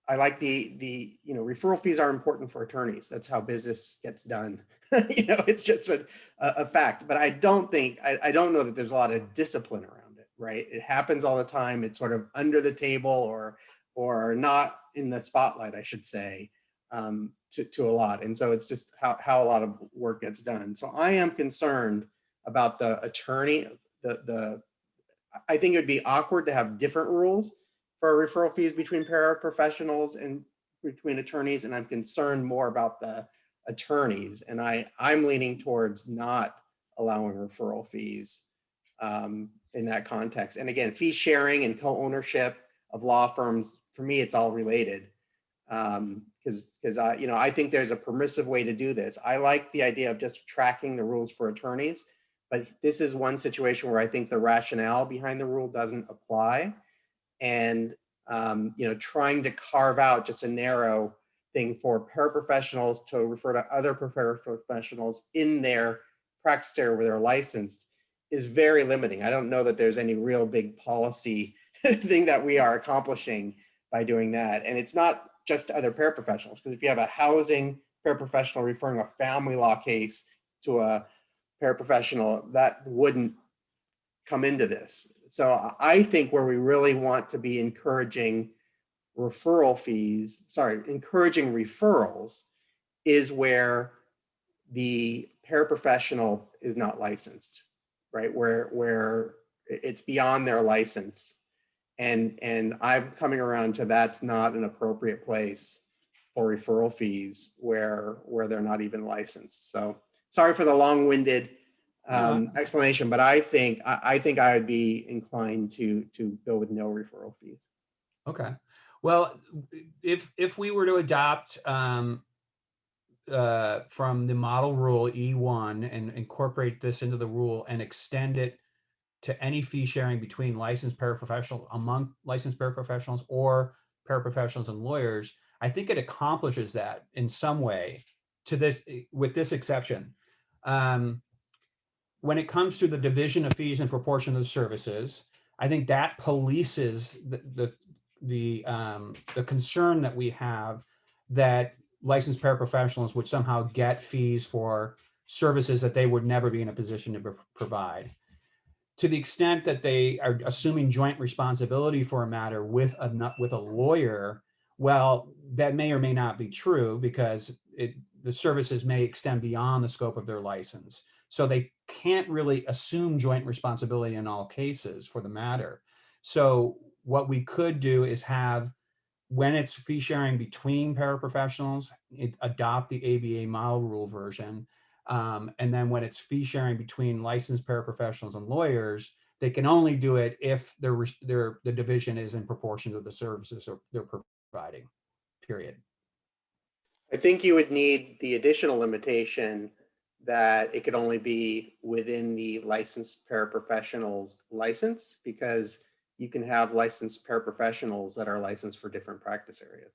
I like the referral fees are important for attorneys. That's how business gets done. It's just a fact. But I don't know that there's a lot of discipline around it, right? It happens all the time. It's sort of under the table or not in the spotlight, I should say, to a lot. And so it's just how a lot of work gets done. So I am concerned about the attorney. I think it would be awkward to have different rules for referral fees between paraprofessionals and between attorneys, and I'm concerned more about the attorneys. And I'm leaning towards not allowing referral fees in that context. And again, fee sharing and co-ownership of law firms, for me, it's all related. Because I think there's a permissive way to do this. I like the idea of just tracking the rules for attorneys, but this is one situation where I think the rationale behind the rule doesn't apply. And trying to carve out just a narrow thing for paraprofessionals to refer to other paraprofessionals in their practice area where they're licensed is very limiting. I don't know that there's any real big policy thing that we are accomplishing by doing that. And it's not just other paraprofessionals, because if you have a housing paraprofessional referring a family law case to a paraprofessional, that wouldn't come into this. So I think where we really want to be encouraging encouraging referrals is where the paraprofessional is not licensed, right? Where it's beyond their license. And I'm coming around to that's not an appropriate place for referral fees where they're not even licensed. So sorry for the long-winded explanation, but I think I would be inclined to go with no referral fees. Okay. Well, if we were to adopt from the model rule E1 and incorporate this into the rule and extend it to any fee sharing between licensed paraprofessionals, among licensed paraprofessionals or paraprofessionals and lawyers, I think it accomplishes that in some way with this exception. When it comes to the division of fees in proportion to the services, I think that polices the concern that we have that licensed paraprofessionals would somehow get fees for services that they would never be in a position to provide. To the extent that they are assuming joint responsibility for a matter with a lawyer, well, that may or may not be true, because the services may extend beyond the scope of their license. So they can't really assume joint responsibility in all cases for the matter. So what we could do is have, when it's fee sharing between paraprofessionals, adopt the ABA model rule version. And then when it's fee sharing between licensed paraprofessionals and lawyers, they can only do it if the division is in proportion to the services they're providing, period. I think you would need the additional limitation that it could only be within the licensed paraprofessional's license, because you can have licensed paraprofessionals that are licensed for different practice areas.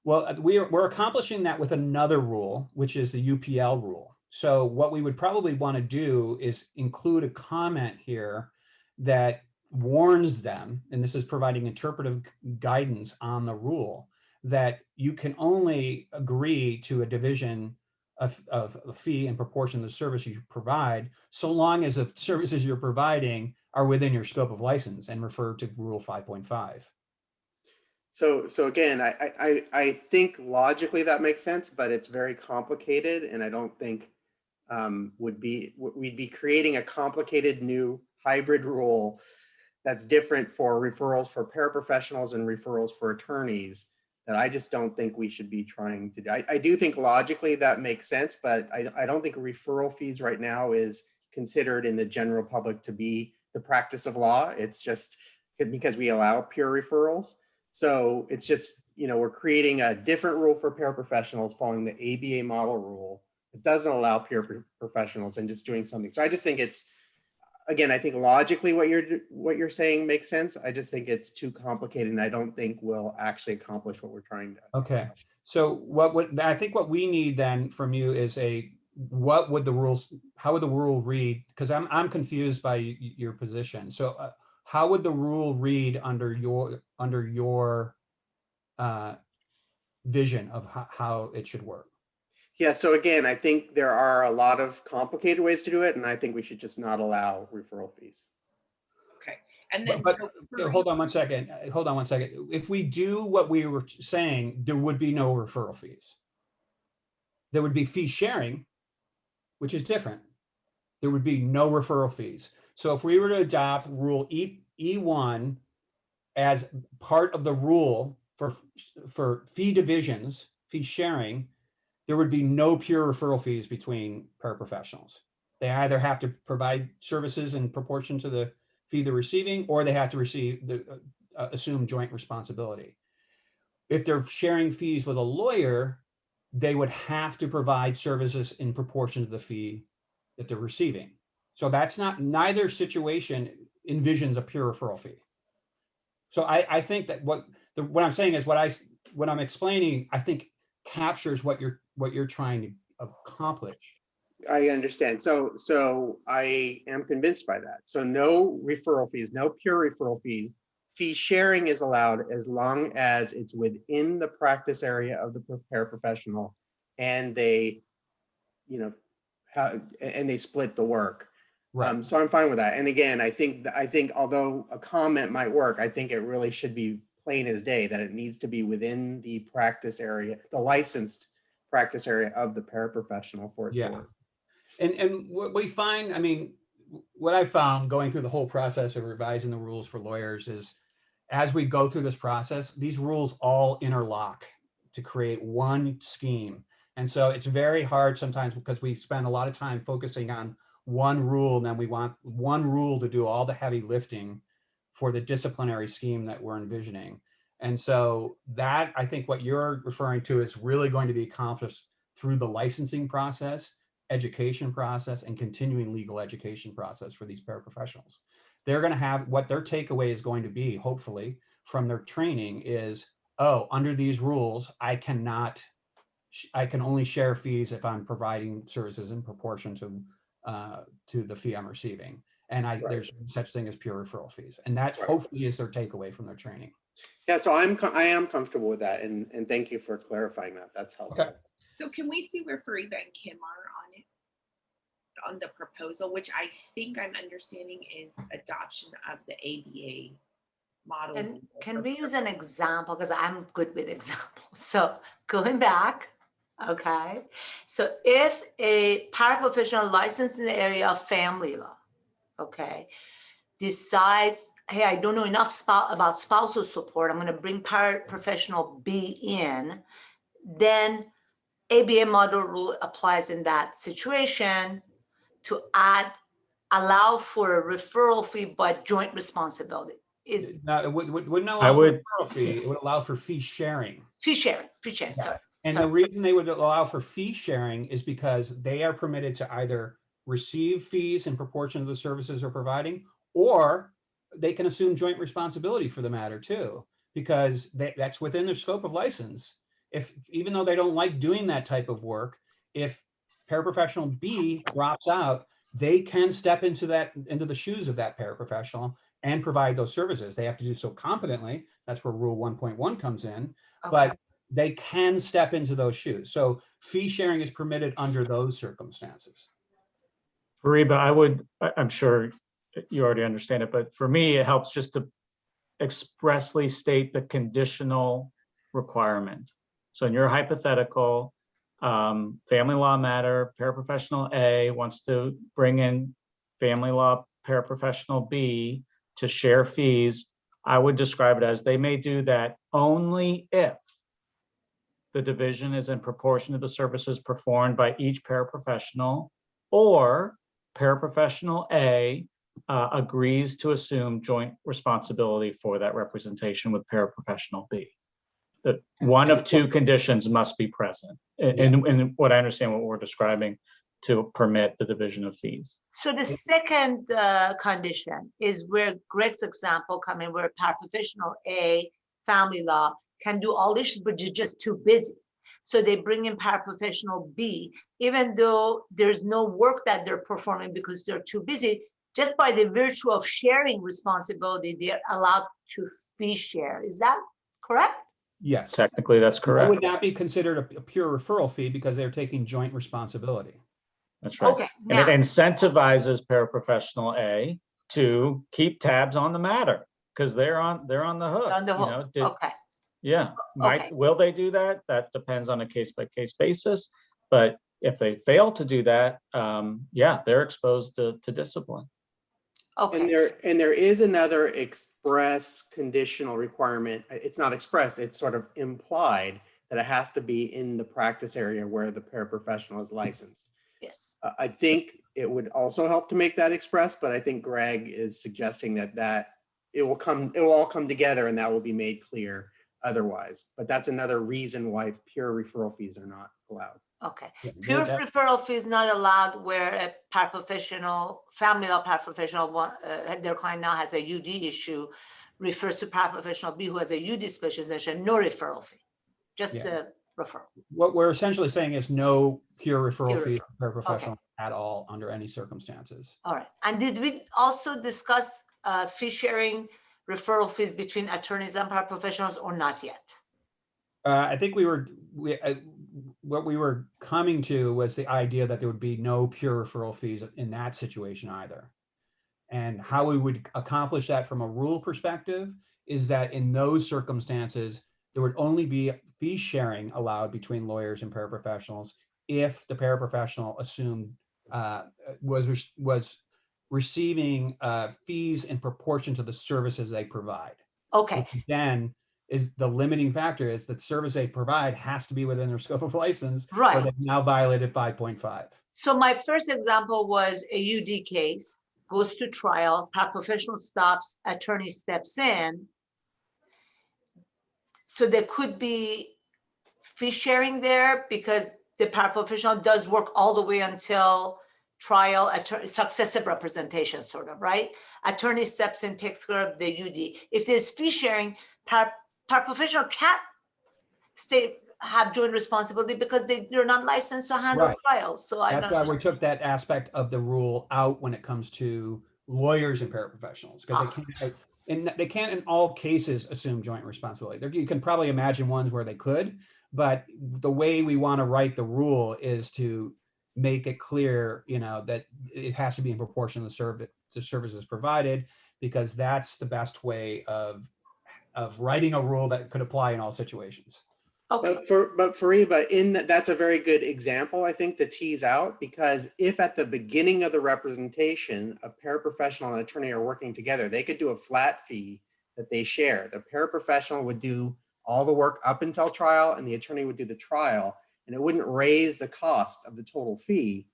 Well, we're accomplishing that with another rule, which is the UPL rule. So what we would probably want to do is include a comment here that warns them, and this is providing interpretive guidance on the rule, that you can only agree to a division of a fee in proportion to the service you provide, so long as the services you're providing are within your scope of license, and refer to Rule 5.5. So again, I think logically that makes sense, but it's very complicated, and I don't think we'd be creating a complicated new hybrid rule that's different for referrals for paraprofessionals and referrals for attorneys that I just don't think we should be trying to do. I do think logically that makes sense, but I don't think referral fees right now is considered in the general public to be the practice of law. It's just because we allow pure referrals. So it's just we're creating a different rule for paraprofessionals following the ABA model rule. It doesn't allow paraprofessionals and just doing something. So I just think it's, again, I think logically what you're saying makes sense. I just think it's too complicated, and I don't think we'll actually accomplish what we're trying to. Okay. So I think what we need then from you is how would the rule read? Because I'm confused by your position. So how would the rule read under your vision of how it should work? Yeah, so again, I think there are a lot of complicated ways to do it, and I think we should just not allow referral fees. Okay. And then But so hold on one second. Hold on one second. If we do what we were saying, there would be no referral fees. There would be fee sharing, which is different. There would be no referral fees. So if we were to adopt rule E1 as part of the rule for fee divisions, fee sharing, there would be no pure referral fees between paraprofessionals. They either have to provide services in proportion to the fee they're receiving, or they have to assume joint responsibility. If they're sharing fees with a lawyer, they would have to provide services in proportion to the fee that they're receiving. So that's neither situation envisions a pure referral fee. So I think that what I'm saying is what I'm explaining, I think captures what you're trying to accomplish. I understand. So I am convinced by that. So no referral fees, no pure referral fees. Fee sharing is allowed as long as it's within the practice area of the paraprofessional, and they, and they split the work. Right. So I'm fine with that. And again, I think although a comment might work, I think it really should be plain as day that it needs to be within the practice area, the licensed practice area of the paraprofessional for it to work. And what we find, I mean, what I found going through the whole process of revising the rules for lawyers is, as we go through this process, these rules all interlock to create one scheme. And so it's very hard sometimes because we spend a lot of time focusing on one rule, and then we want one rule to do all the heavy lifting for the disciplinary scheme that we're envisioning. And so that, I think what you're referring to is really going to be accomplished through the licensing process, education process, and continuing legal education process for these paraprofessionals. They're going to have, what their takeaway is going to be, hopefully, from their training is, oh, under these rules, I can only share fees if I'm providing services in proportion to the fee I'm receiving. And there's such thing as pure referral fees. And that hopefully is their takeaway from their training. Yeah, so I am comfortable with that. And thank you for clarifying that. That's helpful. Okay. So can we see where Fariba and Kim are on the proposal, which I think I'm understanding is adoption of the ABA model? And can we use an example? Because I'm good with examples. So going back, okay. So if a paraprofessional licensed in the area of family law, okay, decides, hey, I don't know enough about spousal support, I'm going to bring paraprofessional B in, then ABA model rule applies in that situation to allow for a referral fee, but joint responsibility. No, it wouldn't allow for referral fee. It would allow for fee sharing. Fee sharing, sorry. And the reason they would allow for fee sharing is because they are permitted to either receive fees in proportion to the services they're providing, or they can assume joint responsibility for the matter too, because that's within their scope of license. Even though they don't like doing that type of work, if paraprofessional B drops out, they can step into the shoes of that paraprofessional and provide those services. They have to do so competently. That's where Rule 1.1 comes in. Okay. But they can step into those shoes. So fee sharing is permitted under those circumstances. Fariba, I'm sure you already understand it, but for me, it helps just to expressly state the conditional requirement. So in your hypothetical, family law matter, paraprofessional A wants to bring in family law paraprofessional B to share fees. I would describe it as they may do that only if the division is in proportion to the services performed by each paraprofessional, or paraprofessional A agrees to assume joint responsibility for that representation with paraprofessional B. that one of two conditions must be present. And what I understand what we're describing to permit the division of fees. So the second condition is where Greg's example come in, where paraprofessional A, family law, can do all this, but you're just too busy. So they bring in paraprofessional B, even though there's no work that they're performing because they're too busy, just by the virtue of sharing responsibility, they're allowed to fee share. Is that correct? Yes. Technically, that's That correct. would not be considered a pure referral fee because they're taking joint responsibility. That's right. Okay, And it now, incentivizes paraprofessional A to keep tabs on the matter because they're on the hook. on the you know, hook, okay. Yeah. Okay. Will they do that? That depends on a case-by-case basis. But if they fail to do that, yeah, they're exposed to discipline. Okay, And there is another express conditional requirement. It's not express, it's sort of implied that it has to be in the practice area where the paraprofessional is licensed. yes. I think it would also help to make that express, but I think Greg is suggesting that it will all come together and that will be made clear otherwise. But that's another reason why pure referral fees are not allowed. Okay, Yeah, pure that- referral fee is not allowed where a paraprofessional, family law paraprofessional, their client now has a UD issue, refers to paraprofessional B who has a UD specialization, no referral fee, just Yeah. the referral. What we're essentially saying is no pure referral Pure fee referral. for paraprofessional at all under any circumstances. All right, and did we also discuss fee sharing referral fees between attorneys and paraprofessionals or not yet? I think what we were coming to was the idea that there would be no pure referral fees in that situation either. And how we would accomplish that from a rule perspective is that in those circumstances, there would only be fee sharing allowed between lawyers and paraprofessionals if the paraprofessional assumed was receiving fees in proportion to the services they provide. Okay, Which again is the limiting factor is that service they provide has to be within their scope of license. Or right. they've now violated 5.5. So my first example was a UD case, goes to trial, paraprofessional stops, attorney steps in. So there could be fee sharing there because the paraprofessional does work all the way until trial, successive representation sort of, right? Attorney steps in, takes care of the UD. If there's fee sharing, paraprofessional can't have joint responsibility because they're not licensed to handle Right. trials. So I That's don't. why we took that aspect of the rule out when it comes to lawyers and paraprofessionals, because they can't in all cases assume joint responsibility. You can probably imagine ones where they could, but the way we want to write the rule is to make it clear, that it has to be in proportion to the services provided, because that's the best way of writing a rule that could apply in all situations. Okay. But Fariba, that's a very good example, I think, to tease out, because if at the beginning of the representation, a paraprofessional and attorney are working together, they could do a flat fee that they share. The paraprofessional would do all the work up until trial and the attorney would do the trial, and it wouldn't raise the cost of the total fee.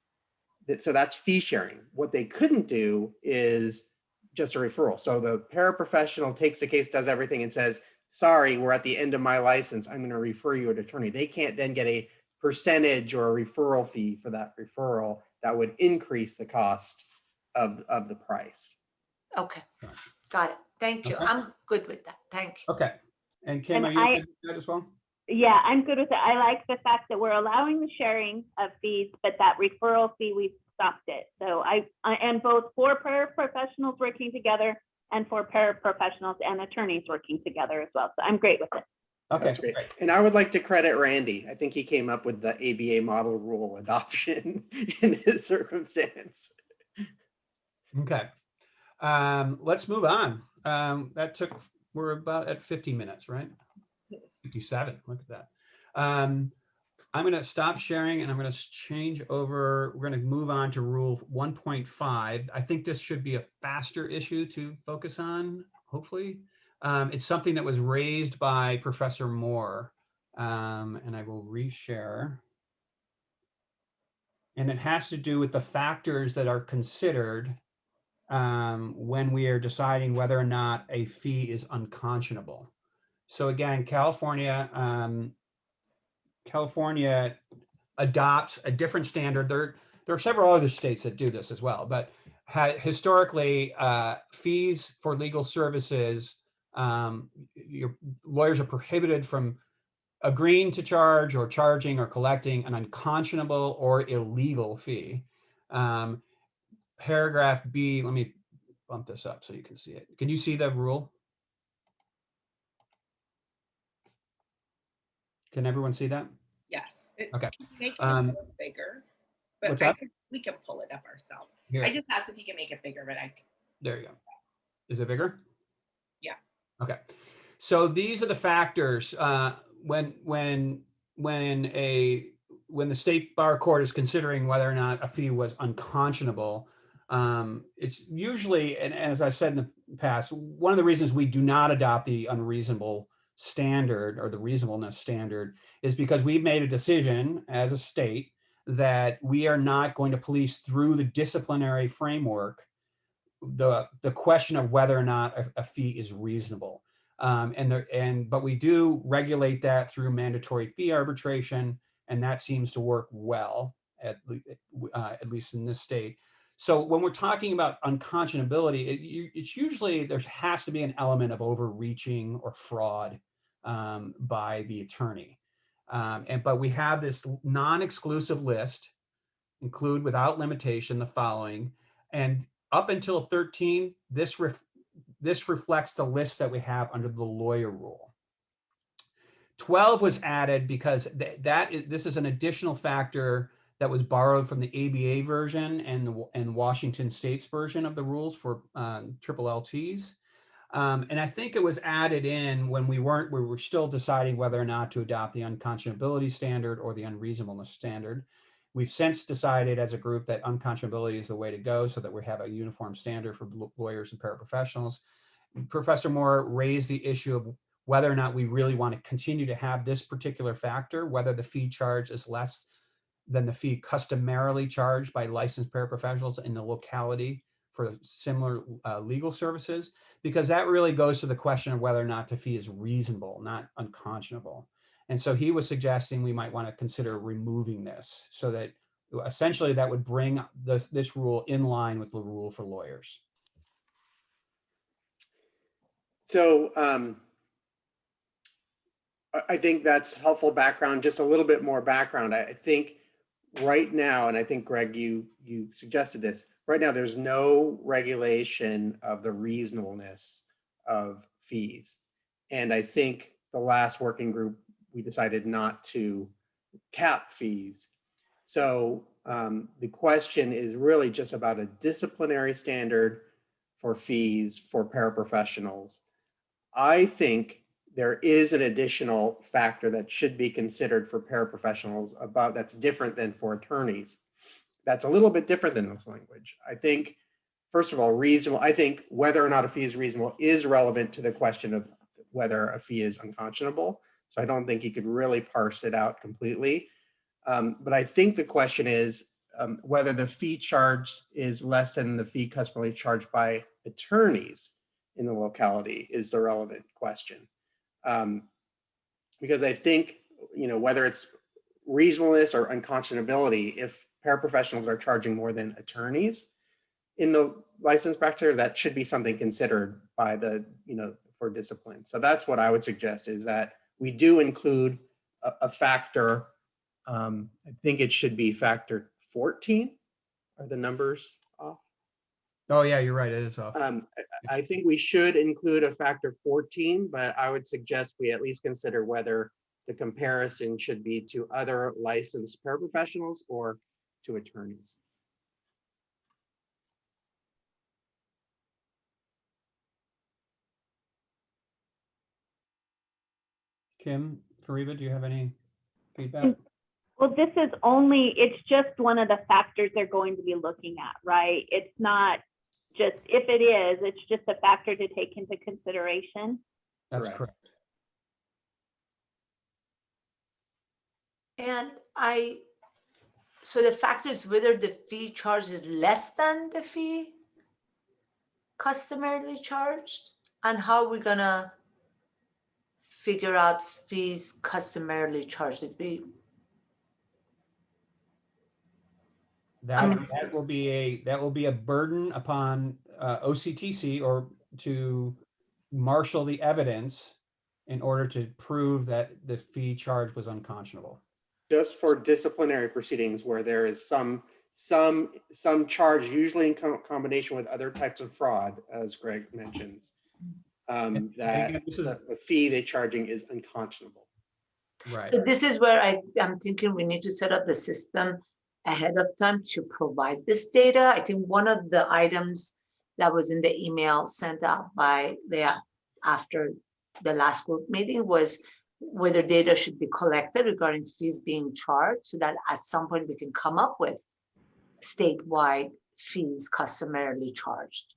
So that's fee sharing. What they couldn't do is just a referral. So the paraprofessional takes the case, does everything, and says, sorry, we're at the end of my license, I'm going to refer you an attorney. They can't then get a percentage or a referral fee for that referral that would increase the cost of the price. Okay, got it. Thank you. Okay. I'm good with that. Thank you. Okay. And Kim, And are you good with that as well? Yeah, I'm good with it. I like the fact that we're allowing the sharing of fees, but that referral fee, we've stopped it. So I am both for paraprofessionals working together and for paraprofessionals and attorneys working together as well. So I'm great with it. Okay. That's great. And I would like to credit Randy. I think he came up with the ABA model rule adoption in his circumstance. Okay. Let's move on. We're about at 50 minutes, right? 57, look at that. I'm going to stop sharing and I'm going to change over. We're going to move on to rule 1.5. I think this should be a faster issue to focus on, hopefully. It's something that was raised by Professor Moore, and I will reshare. And it has to do with the factors that are considered when we are deciding whether or not a fee is unconscionable. So again, California adopts a different standard. There are several other states that do this as well, but historically, fees for legal services, your lawyers are prohibited from agreeing to charge or charging or collecting an unconscionable or illegal fee. Paragraph B, let me bump this up so you can see it. Can you see the rule? Can everyone see that? Yes. Okay. Can you make it Um, a little bigger? But what's that? we can pull it up ourselves. Here. I just asked if you can make it bigger, but There you go. Is it bigger? Yeah. Okay. So these are the factors when the state bar court is considering whether or not a fee was unconscionable. It's usually, and as I've said in the past, one of the reasons we do not adopt the unreasonable standard or the reasonableness standard is because we've made a decision as a state that we are not going to police through the disciplinary framework the question of whether or not a fee is reasonable. But we do regulate that through mandatory fee arbitration, and that seems to work well, at least in this state. So when we're talking about unconscionability, it's usually there has to be an element of overreaching or fraud by the attorney. But we have this non-exclusive list, include without limitation the following, and up until 13, this reflects the list that we have under the lawyer rule. 12 was added because this is an additional factor that was borrowed from the ABA version and Washington State's version of the rules for triple LTs. And I think it was added in when we were still deciding whether or not to adopt the unconscionability standard or the unreasonableness standard. We've since decided as a group that unconscionability is the way to go so that we have a uniform standard for lawyers and paraprofessionals. Professor Moore raised the issue of whether or not we really want to continue to have this particular factor, whether the fee charge is less than the fee customarily charged by licensed paraprofessionals in the locality for similar legal services, because that really goes to the question of whether or not the fee is reasonable, not unconscionable. And so he was suggesting we might want to consider removing this so that essentially that would bring this rule in line with the rule for lawyers. So I think that's helpful background, just a little bit more background. I think right now, and I think Greg, you suggested this, right now there's no regulation of the reasonableness of fees. And I think the last working group, we decided not to cap fees. So the question is really just about a disciplinary standard for fees for paraprofessionals. I think there is an additional factor that should be considered for paraprofessionals that's different than for attorneys. That's a little bit different than this language. I think, first of all, I think whether or not a fee is reasonable is relevant to the question of whether a fee is unconscionable. So I don't think you could really parse it out completely. But I think the question is whether the fee charged is less than the fee customarily charged by attorneys in the locality is the relevant question. Because I think, whether it's reasonableness or unconscionability, if paraprofessionals are charging more than attorneys in the licensed practitioner, that should be something considered by for discipline. So that's what I would suggest, is that we do include a factor. I think it should be factor 14. Are the numbers off? Oh yeah, you're right, it is off. I think we should include a factor 14, but I would suggest we at least consider whether the comparison should be to other licensed paraprofessionals or to attorneys. Kim, Fariba, do you have any feedback? Well, it's just one of the factors they're going to be looking at, right? It's not just, if it is, it's just a factor to take into consideration. That's correct. And so the factor is whether the fee charged is less than the fee customarily charged, and how we're gonna figure out fees customarily charged. It'd be, That will be a burden upon OCTC or to marshal the evidence in order to prove that the fee charge was unconscionable. Just for disciplinary proceedings where there is some charge, usually in combination with other types of fraud, as Greg mentioned, that the fee they're charging is unconscionable. Right. so this is where I'm thinking we need to set up the system ahead of time to provide this data. I think one of the items that was in the email sent out by Leah after the last group meeting was whether data should be collected regarding fees being charged, so that at some point we can come up with statewide fees customarily charged.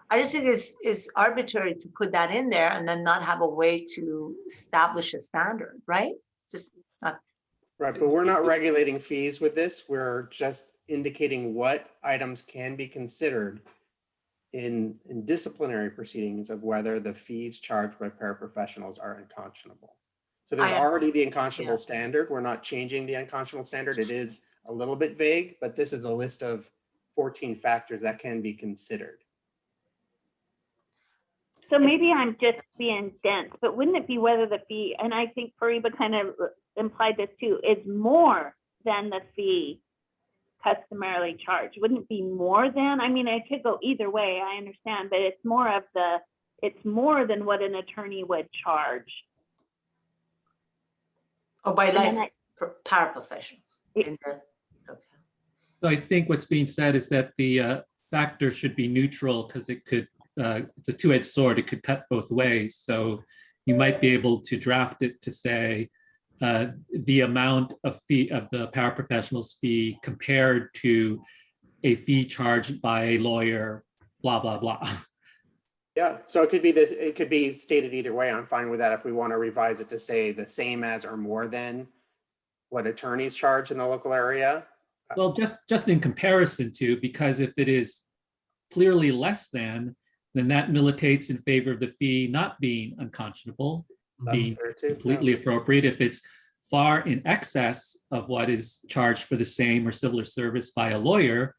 I just think it's arbitrary to put that in there and then not have a way to establish a standard, right? Just not. Right, but we're not regulating fees with this. We're just indicating what items can be considered in disciplinary proceedings of whether the fees charged by paraprofessionals are unconscionable. So there's already the unconscionable standard. We're not changing the unconscionable standard. It is a little bit vague, but this is a list of 14 factors that can be considered. So maybe I'm just being dense, but wouldn't it be whether the fee, and I think Fariba kind of implied this too, is more than the fee customarily charged? Wouldn't it be more than? I mean, it could go either way, I understand, but it's more than what an attorney would charge. Or by licensed paraprofessionals. It- So I think what's being said is that the factor should be neutral because it could, it's a two-edged sword. It could cut both ways. So you might be able to draft it to say the amount of fee of the paraprofessional's fee compared to a fee charged by a lawyer, blah, blah, blah. Yeah, so it could be stated either way. I'm fine with that if we want to revise it to say the same as or more than what attorneys charge in the local area. Well, just in comparison to, because if it is clearly less than, then that militates in favor of the fee not being unconscionable, That's being fair too. completely appropriate. If it's far in excess of what is charged for the same or similar service by a lawyer,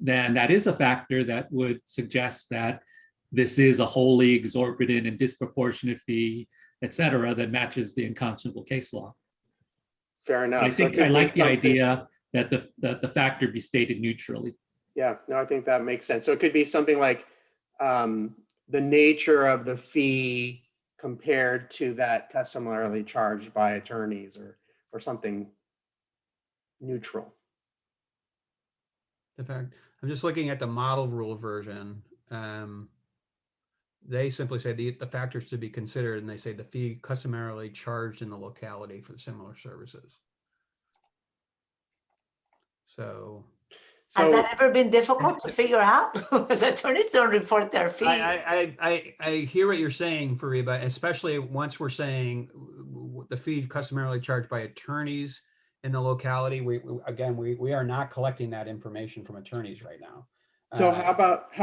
then that is a factor that would suggest that this is a wholly exorbitant and disproportionate fee, et cetera, that matches the unconscionable case law. Fair enough. I So it think could I be like the something- idea that the factor be stated neutrally. Yeah, no, I think that makes sense. So it could be something like the nature of the fee compared to that customarily charged by attorneys or something neutral. In fact, I'm just looking at the model rule version. They simply say the factors to be considered, and they say the fee customarily charged in the locality for similar services. So Has that ever been difficult to figure out? Because attorneys don't report their fees. I hear what you're saying, Fariba, especially once we're saying the fee customarily charged by attorneys in the locality. We are not collecting that information from attorneys right now. So how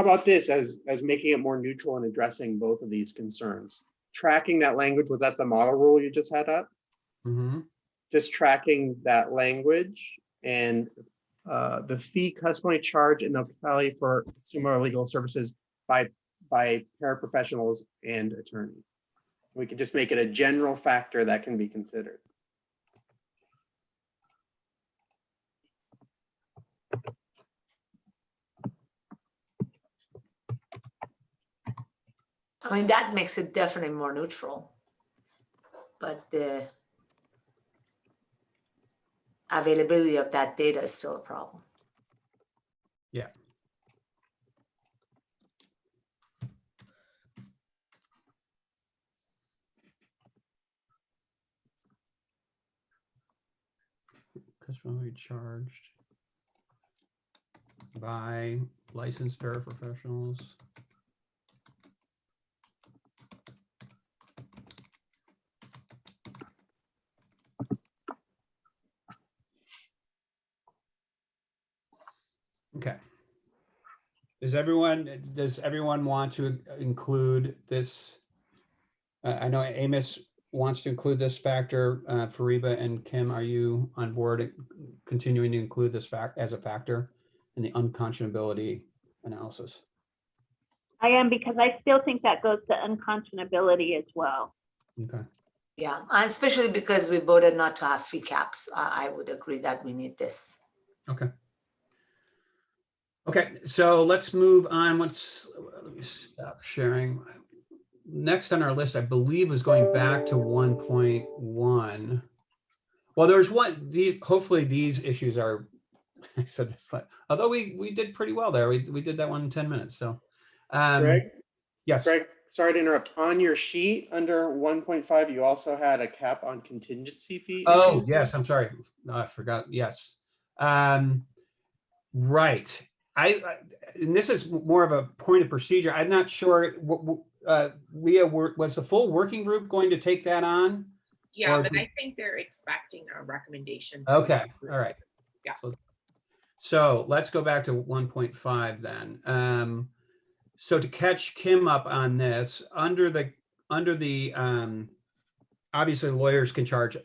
about this as making it more neutral and addressing both of these concerns? Tracking that language, was that the model rule you just had up? Mm-hmm. Just tracking that language and the fee customarily charged in the locality for similar legal services by paraprofessionals and attorneys. We could just make it a general factor that can be considered. I mean, that makes it definitely more neutral. But the availability of that data is still a problem. Yeah. Customarily charged by licensed paraprofessionals. Okay. Does everyone want to include this? I know Amos wants to include this factor. Fariba and Kim, are you on board continuing to include this fact as a factor in the unconscionability analysis? I am, because I still think that goes to unconscionability as well. Okay. Yeah, and especially because we voted not to have fee caps. I would agree that we need this. Okay. Okay, so let's move on. Let me stop sharing. Next on our list, I believe, is going back to 1.1. Well, there's hopefully these issues are, I said this, although we did pretty well there. We did that one in 10 minutes. So, Greg? yes. Greg, sorry to interrupt. On your sheet under 1.5, you also had a cap on contingency fee. Oh, issue? yes, I'm sorry. I forgot. Yes. Right. And this is more of a point of procedure. I'm not sure, Leah, was the full working group going to take that on? Yeah, Or but I think they're expecting a recommendation. Okay, all right. Yeah. So let's go back to 1.5 then. So to catch Kim up on this, under the obviously lawyers can charge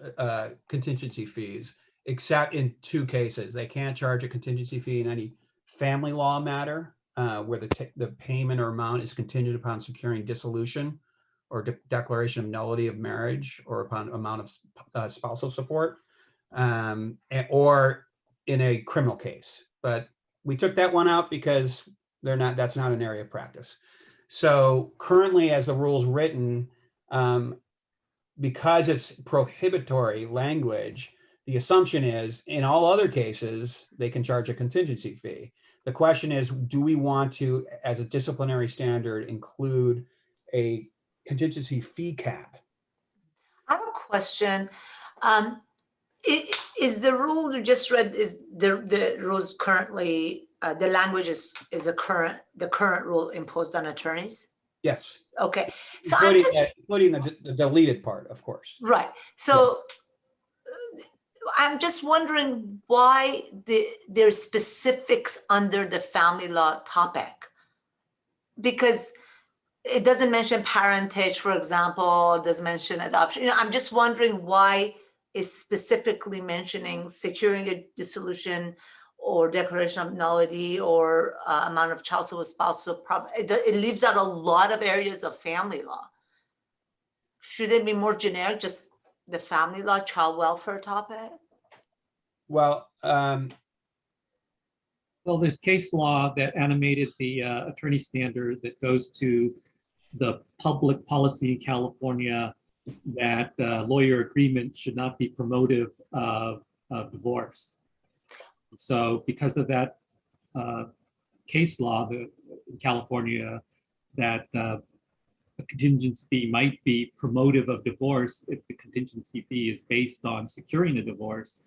contingency fees, except in two cases. They can't charge a contingency fee in any family law matter where the payment or amount is contingent upon securing dissolution or declaration of nullity of marriage or upon amount of spousal support, or in a criminal case. But we took that one out because that's not an area of practice. So currently, as the rule's written, because it's prohibitory language, the assumption is in all other cases, they can charge a contingency fee. The question is, do we want to, as a disciplinary standard, include a contingency fee cap? I have a question. Is the rule you just read, is the rules currently, the language is the current rule imposed on attorneys? Yes. Okay, so I'm just, including the deleted part, of course. right. So I'm just wondering why there's specifics under the family law topic. Because it doesn't mention parentage, for example, it doesn't mention adoption. I'm just wondering why is specifically mentioning securing a dissolution or declaration of nullity or amount of child support, spousal property. It leaves out a lot of areas of family law. Should it be more generic, just the family law, child welfare topic? Well, Well, there's case law that animated the attorney standard that goes to the public policy in California that lawyer agreement should not be promotive of divorce. So because of that case law in California, that a contingency fee might be promotive of divorce if the contingency fee is based on securing a divorce,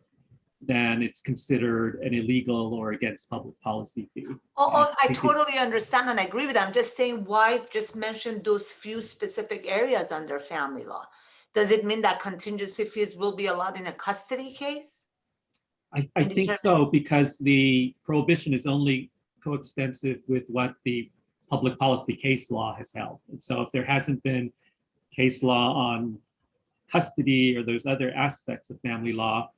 then it's considered an illegal or against public policy fee. I totally understand and I agree with that. I'm just saying, why just mention those few specific areas under family law? Does it mean that contingency fees will be allowed in a custody case? I think so, because the prohibition is only coextensive with what the public policy case law has held. And so if there hasn't been case law on custody or those other aspects of family law,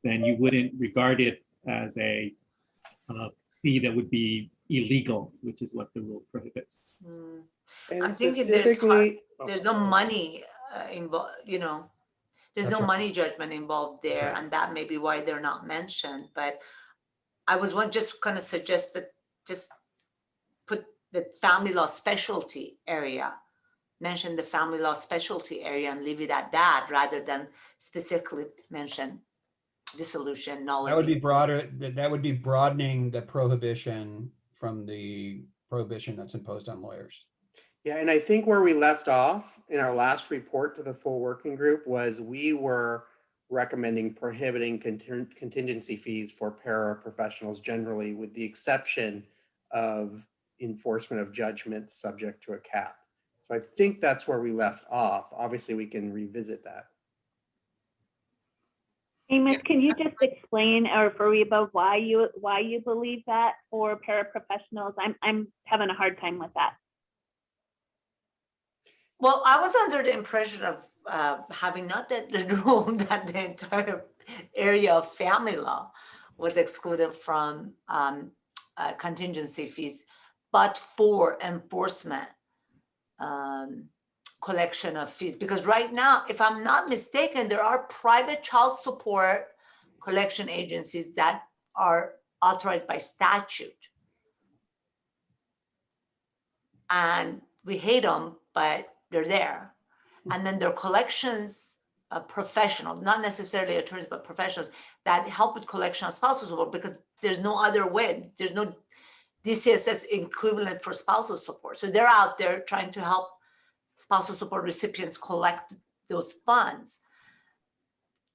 then you wouldn't regard it as a fee that would be illegal, which is what the rule prohibits. And I'm thinking there's no money involved, there's no money judgment involved there, and that may be why they're not mentioned. But I was just going to suggest that just put the family law specialty area, mention the family law specialty area and leave it at that rather than specifically mention dissolution, nullity. That would be broader. That would be broadening the prohibition from the prohibition that's imposed on lawyers. Yeah, and I think where we left off in our last report to the full working group was we were recommending prohibiting contingency fees for paraprofessionals generally, with the exception of enforcement of judgment subject to a cap. So I think that's where we left off. Obviously, we can revisit that. Amos, can you just explain, or Fariba, why you believe that for paraprofessionals? I'm having a hard time with that. Well, I was under the impression of having not that the rule that the entire area of family law was excluded from contingency fees, but for enforcement collection of fees. Because right now, if I'm not mistaken, there are private child support collection agencies that are authorized by statute. And we hate them, but they're there. And then there are collections professional, not necessarily attorneys, but professionals that help with collection of spousal support, because there's no other way. There's no DCSS equivalent for spousal support. So they're out there trying to help spousal support recipients collect those funds.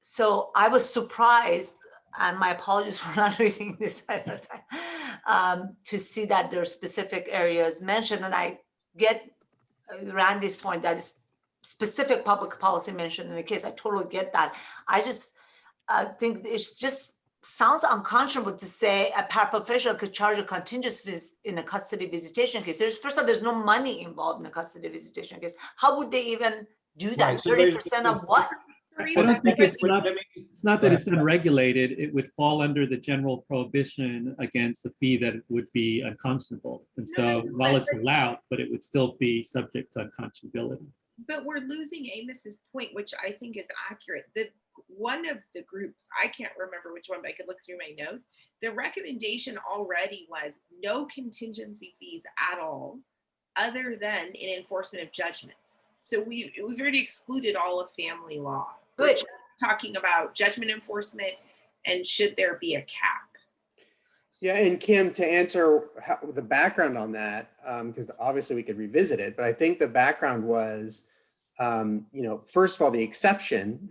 So I was surprised, and my apologies for not reading this ahead of time, to see that there are specific areas mentioned. And I get Randy's point that is specific public policy mentioned in the case. I totally get that. I just think it's just sounds unconscionable to say a paraprofessional could charge a contingency fees in a custody visitation case. First of all, there's no money involved in a custody visitation case. How would they even do that? Right, so 30% of what? I don't think it's not that it's unregulated. It would fall under the general prohibition against a fee that would be unconscionable. And so while it's allowed, but it would still be subject to unconscionability. But we're losing Amos's point, which I think is accurate. One of the groups, I can't remember which one, but I could look through my notes. The recommendation already was no contingency fees at all, other than in enforcement of judgments. So we've already excluded all of family law. Good. We're just talking about judgment enforcement and should there be a cap. Yeah, and Kim, to answer the background on that, because obviously we could revisit it, but I think the background was, first of all, the exception,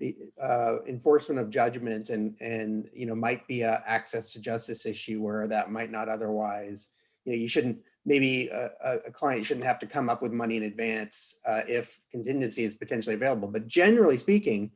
enforcement of judgments and might be a access to justice issue where that might not otherwise, you shouldn't, maybe a client shouldn't have to come up with money in advance if contingency is potentially available. But generally speaking,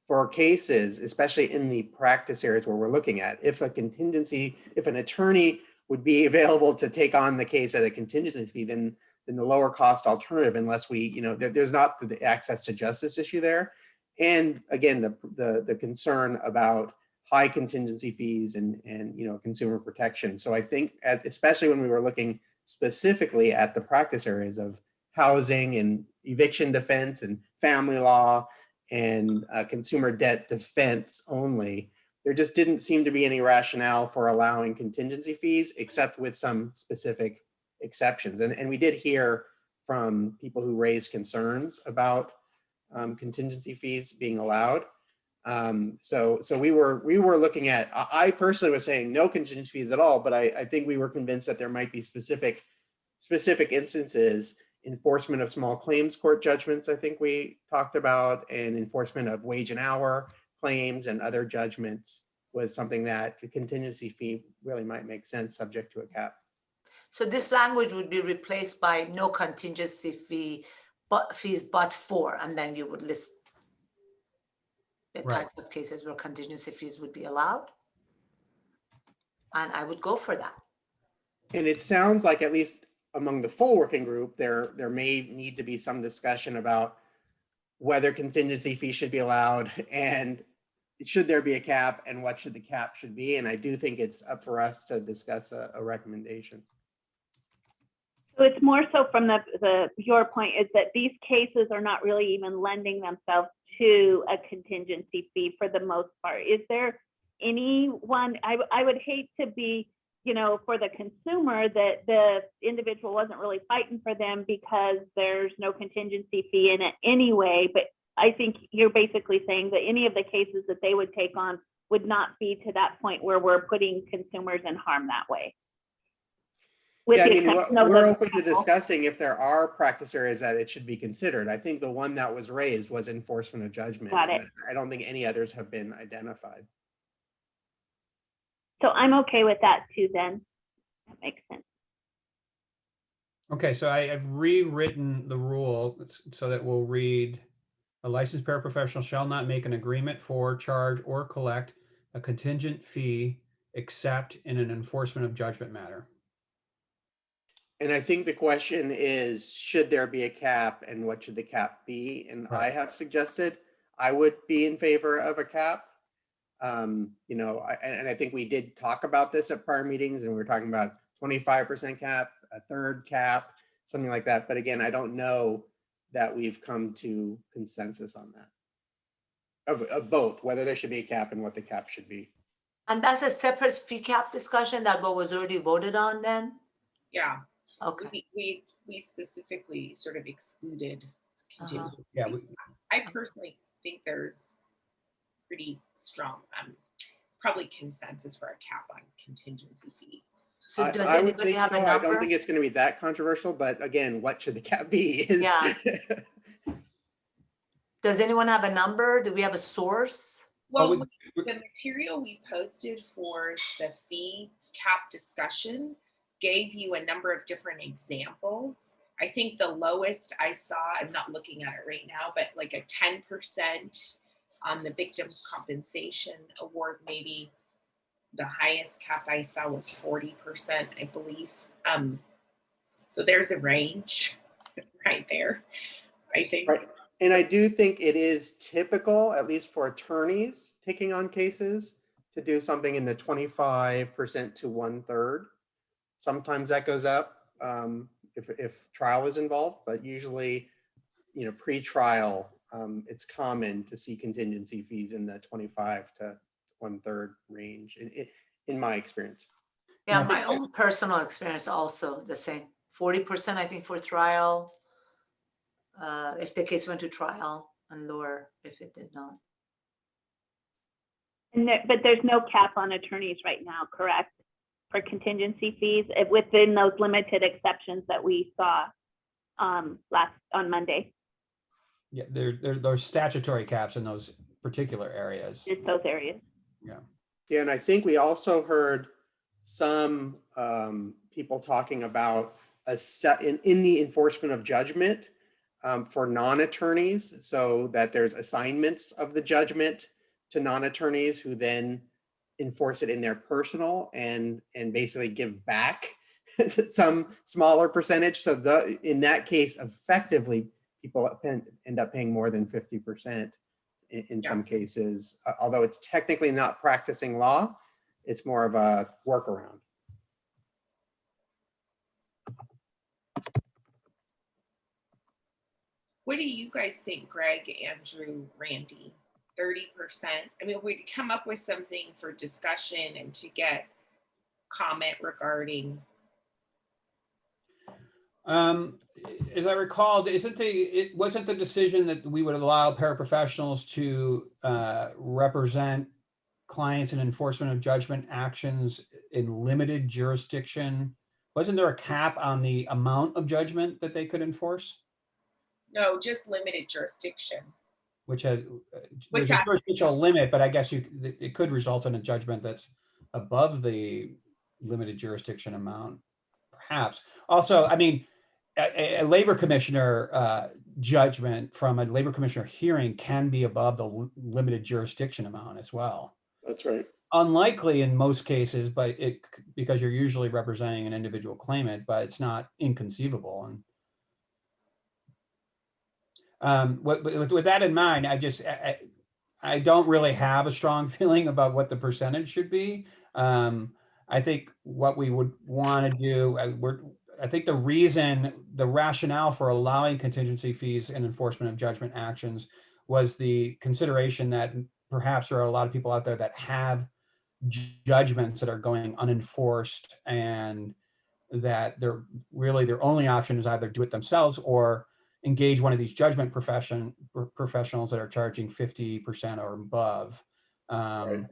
for cases, especially in the practice areas where we're looking at, if an attorney would be available to take on the case at a contingency fee, then the lower cost alternative, unless there's not the access to justice issue there. And again, the concern about high contingency fees and consumer protection. So I think, especially when we were looking specifically at the practice areas of housing and eviction defense and family law and consumer debt defense only, there just didn't seem to be any rationale for allowing contingency fees, except with some specific exceptions. And we did hear from people who raised concerns about contingency fees being allowed. So we were looking at, I personally was saying no contingency fees at all, but I think we were convinced that there might be specific instances. Enforcement of small claims court judgments, I think we talked about, and enforcement of wage and hour claims and other judgments was something that the contingency fee really might make sense subject to a cap. So this language would be replaced by no contingency fees but for, and then you would list the types of cases where contingency fees would be allowed. And I would go for that. And it sounds like, at least among the full working group, there may need to be some discussion about whether contingency fees should be allowed and should there be a cap and what should the cap should be. And I do think it's up for us to discuss a recommendation. So it's more so from your point is that these cases are not really even lending themselves to a contingency fee for the most part. Is there anyone, I would hate to be, for the consumer, that the individual wasn't really fighting for them because there's no contingency fee in it anyway. But I think you're basically saying that any of the cases that they would take on would not be to that point where we're putting consumers in harm that way. Yeah, we're open to discussing if there are practice areas that it should be considered. I think the one that was raised was enforcement of judgments. Got it. I don't think any others have been identified. So I'm okay with that too, then. That makes sense. Okay, so I've rewritten the rule so that we'll read: a licensed paraprofessional shall not make an agreement for, charge, or collect a contingent fee except in an enforcement of judgment matter. And I think the question is, should there be a cap and what should the cap be? And I have suggested I would be in favor of a cap. You know, and I think we did talk about this at prior meetings, and we were talking about 25% cap, a third cap, something like that. But again, I don't know that we've come to consensus on that of both, whether there should be a cap and what the cap should be. And that's a separate fee cap discussion that was already voted on then? Yeah. Okay. We specifically sort of excluded contingency. Yeah, I personally think there's pretty strong, probably consensus for a cap on contingency fees. So does I would anybody think have so. a I don't number? think it's going to be that controversial, but again, what should the cap be? Yeah. Does anyone have a number? Do we have a source? Well, the material we posted for the fee cap discussion gave you a number of different examples. I think the lowest I saw, I'm not looking at it right now, but like a 10% on the victim's compensation award, maybe the highest cap I saw was 40%, I believe. So there's a range right there, I think. Right. And I do think it is typical, at least for attorneys taking on cases, to do something in the 25% to 1/3. Sometimes that goes up if trial is involved, but usually, you know, pre-trial, it's common to see contingency fees in the 25 to 1/3 range, in my experience. Yeah, my own personal experience also the same. 40%, I think, for trial. If the case went to trial, and lower if it did not. And but there's no cap on attorneys right now, correct? For contingency fees within those limited exceptions that we saw on Monday. Yeah, there's statutory caps in those particular areas. Just those areas. Yeah. Yeah, and I think we also heard some people talking about a set in the enforcement of judgment for non-attorneys, so that there's assignments of the judgment to non-attorneys who then enforce it in their personal and basically give back some smaller percentage. So in that case, effectively, people end up paying more than 50% in some cases, although it's technically not practicing law, it's more of a workaround. What do you guys think, Greg, Andrew, Randy? 30%? I mean, we'd come up with something for discussion and to get comment regarding. As I recalled, it wasn't the decision that we would allow paraprofessionals to represent clients in enforcement of judgment actions in limited jurisdiction. Wasn't there a cap on the amount of judgment that they could enforce? No, just limited jurisdiction. Which has there's a jurisdictional limit, but I guess it could result in a judgment that's above the limited jurisdiction amount, perhaps. Also, I mean, a labor commissioner judgment from a labor commissioner hearing can be above the limited jurisdiction amount as well. That's right. Unlikely in most cases, but because you're usually representing an individual claimant, but it's not inconceivable. And with that in mind, I don't really have a strong feeling about what the percentage should be. I think what we would want to do, I think the rationale for allowing contingency fees in enforcement of judgment actions was the consideration that perhaps there are a lot of people out there that have judgments that are going unenforced, and that their only option is either do it themselves or engage one of these judgment professionals that are charging 50% or above. Right.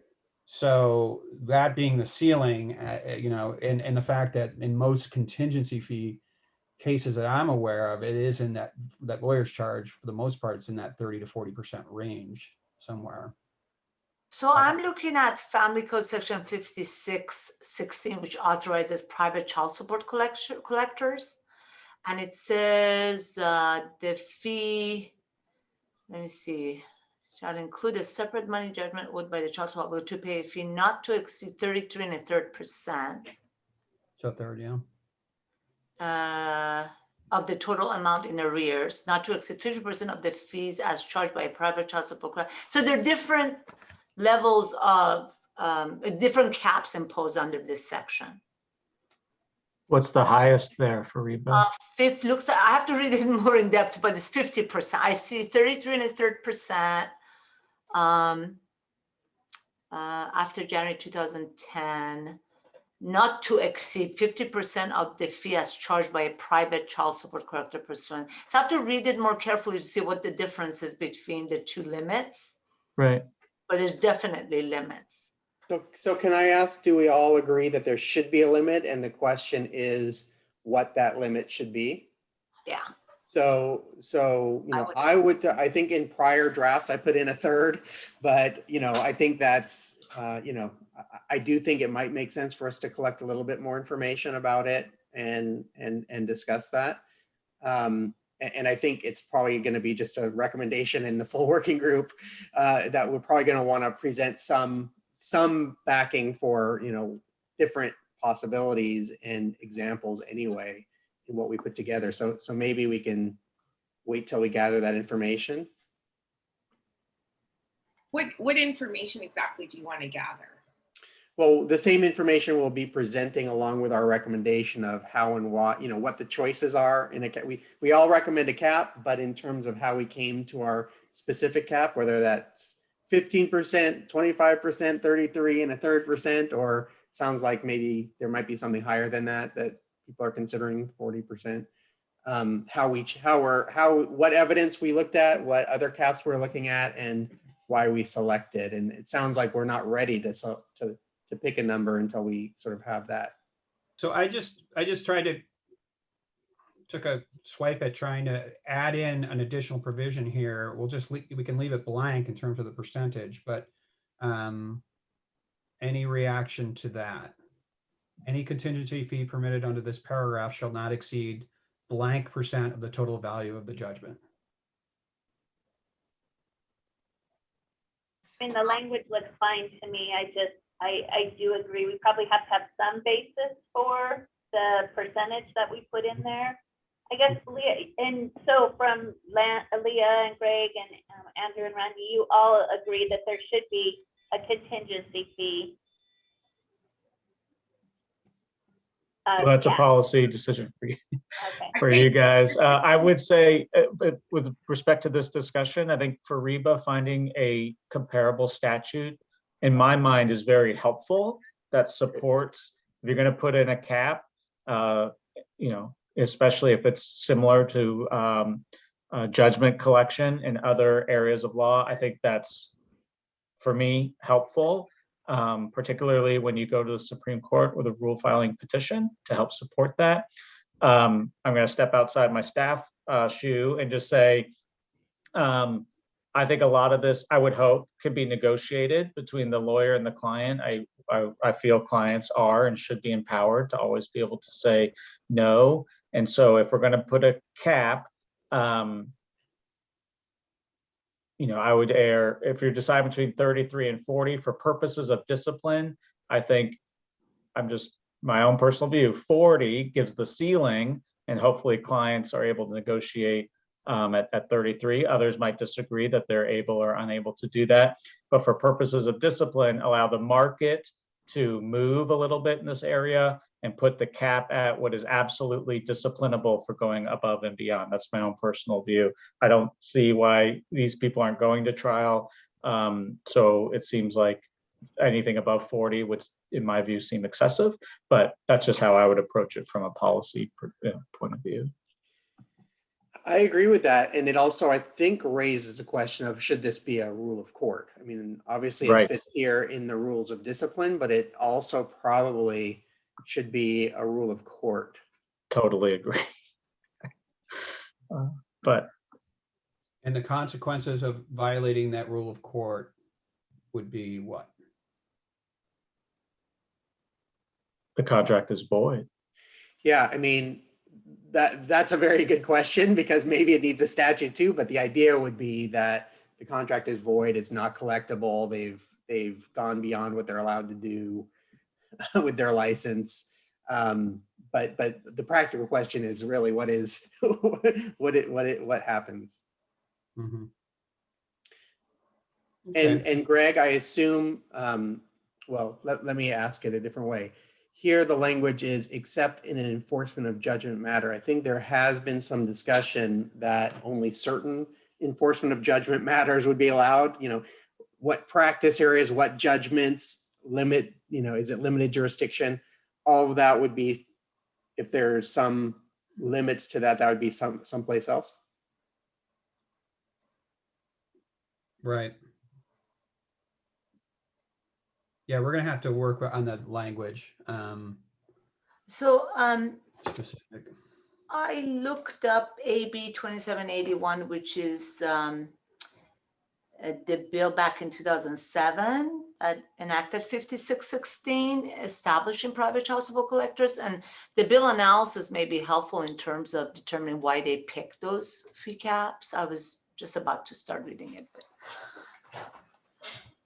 So that being the ceiling, you know, and the fact that in most contingency fee cases that I'm aware of, it is in that lawyers charge, for the most part, it's in that 30 to 40% range somewhere. So I'm looking at Family Code Section 5616, which authorizes private child support collectors. And it says the fee, let me see, shall include a separate money judgment owed by the child support to pay a fee not to exceed 33 1/3%. So third, yeah. of the total amount in arrears, not to exceed 50% of the fees as charged by a private child support program. So there are different levels of, different caps imposed under this section. What's the highest there for Reba? Fifth looks, I have to read it more in depth, but it's 50%. I see 33.33%. After January 2010, not to exceed 50% of the fee as charged by a private child support corrector pursuant. So I have to read it more carefully to see what the difference is between the two limits. Right. But there's definitely limits. So can I ask, do we all agree that there should be a limit? And the question is what that limit should be? Yeah. So, I think in prior drafts, I put in a third, but, I think that's, I do think it might make sense for us to collect a little bit more information about it and discuss that. And I think it's probably going to be just a recommendation in the full working group that we're probably going to want to present some backing for, different possibilities and examples anyway in what we put together. So maybe we can wait till we gather that information. What information exactly do you want to gather? Well, the same information we'll be presenting along with our recommendation of how and what, what the choices are in a cap. We all recommend a cap, but in terms of how we came to our specific cap, whether that's 15%, 25%, 33 and a third percent, or sounds like maybe there might be something higher than that people are considering 40%. What evidence we looked at, what other caps we're looking at, and why we selected. And it sounds like we're not ready to pick a number until we sort of have that. So I just took a swipe at trying to add in an additional provision here. We can leave it blank in terms of the percentage, but any reaction to that? Any contingency fee permitted under this paragraph shall not exceed blank % of the total value of the judgment. I mean, the language looks fine to me. I do agree. We probably have to have some basis for the percentage that we put in there. I guess Leah, and so from Leah and Greg and Andrew and Randy, you all agree that there should be a contingency fee. Well, that's a policy decision for you, for you guys. I would say, but with respect to this discussion, I think for Reba, finding a comparable statute in my mind is very helpful. That supports, if you're going to put in a cap, especially if it's similar to judgment collection in other areas of law, I think that's, for me, helpful. Particularly when you go to the Supreme Court with a rule filing petition to help support that. I'm going to step outside my staff shoe and just say, I think a lot of this, I would hope, could be negotiated between the lawyer and the client. I feel clients are and should be empowered to always be able to say no. And so if we're going to put a cap, I would err, if you're deciding between 33 and 40 for purposes of discipline, I think, I'm just my own personal view, 40 gives the ceiling, and hopefully clients are able to negotiate at 33. Others might disagree that they're able or unable to do that. But for purposes of discipline, allow the market to move a little bit in this area and put the cap at what is absolutely disciplinable for going above and beyond. That's my own personal view. I don't see why these people aren't going to trial. So it seems like anything above 40 would, in my view, seem excessive, but that's just how I would approach it from a policy point of view. I agree with that. And it also, I think, raises the question of, should this be a rule of court? I mean, obviously it fits here in the rules of discipline, but it also probably should be a rule of court. Totally agree. And the consequences of violating that rule of court would be what? The contract is void. Yeah, I mean, that's a very good question, because maybe it needs a statute too, but the idea would be that the contract is void, it's not collectible, they've gone beyond what they're allowed to do with their license. But the practical question is really what is what happens. Mhm. And Greg, I assume, well, let me ask it a different way. Here, the language is except in an enforcement of judgment matter. I think there has been some discussion that only certain enforcement of judgment matters would be allowed. You know, what practice areas, what judgments limit, you know, is it limited jurisdiction? All of that would be, if there's some limits to that, that would be someplace else. Right. Yeah, we're gonna have to work on the language. So Specific. I looked up AB 2781, which is the bill back in 2007 enacted 5616, establishing private child support collectors. And the bill analysis may be helpful in terms of determining why they picked those fee caps. I was just about to start reading it. But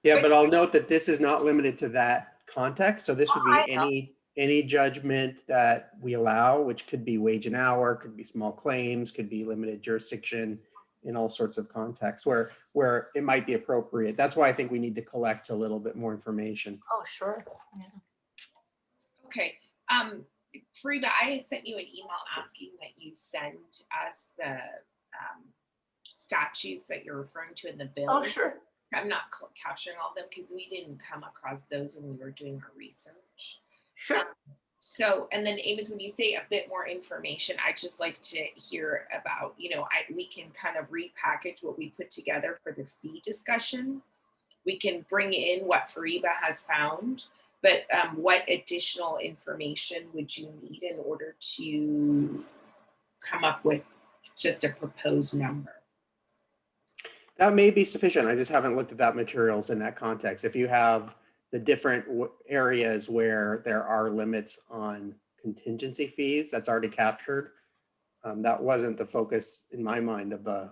Yeah, but I'll note that this is not limited to that context. So this would I be any judgment that we allow, which could be wage and hour, could be small claims, could be limited jurisdiction, in all sorts of contexts where it might be appropriate. That's why I think we need to collect a little bit more information. Oh, sure. Yeah. Okay. Fariba, I sent you an email asking that you send us the statutes that you're referring to in the bill. Oh, sure. I'm not capturing all of them because we didn't come across those when we were doing our research. Sure. So, and then Amos, when you say a bit more information, I'd just like to hear about, you know, we can kind of repackage what we put together for the fee discussion. We can bring in what Fariba has found, but what additional information would you need in order to come up with just a proposed number? That may be sufficient. I just haven't looked at that materials in that context. If you have the different areas where there are limits on contingency fees, that's already captured. That wasn't the focus in my mind of the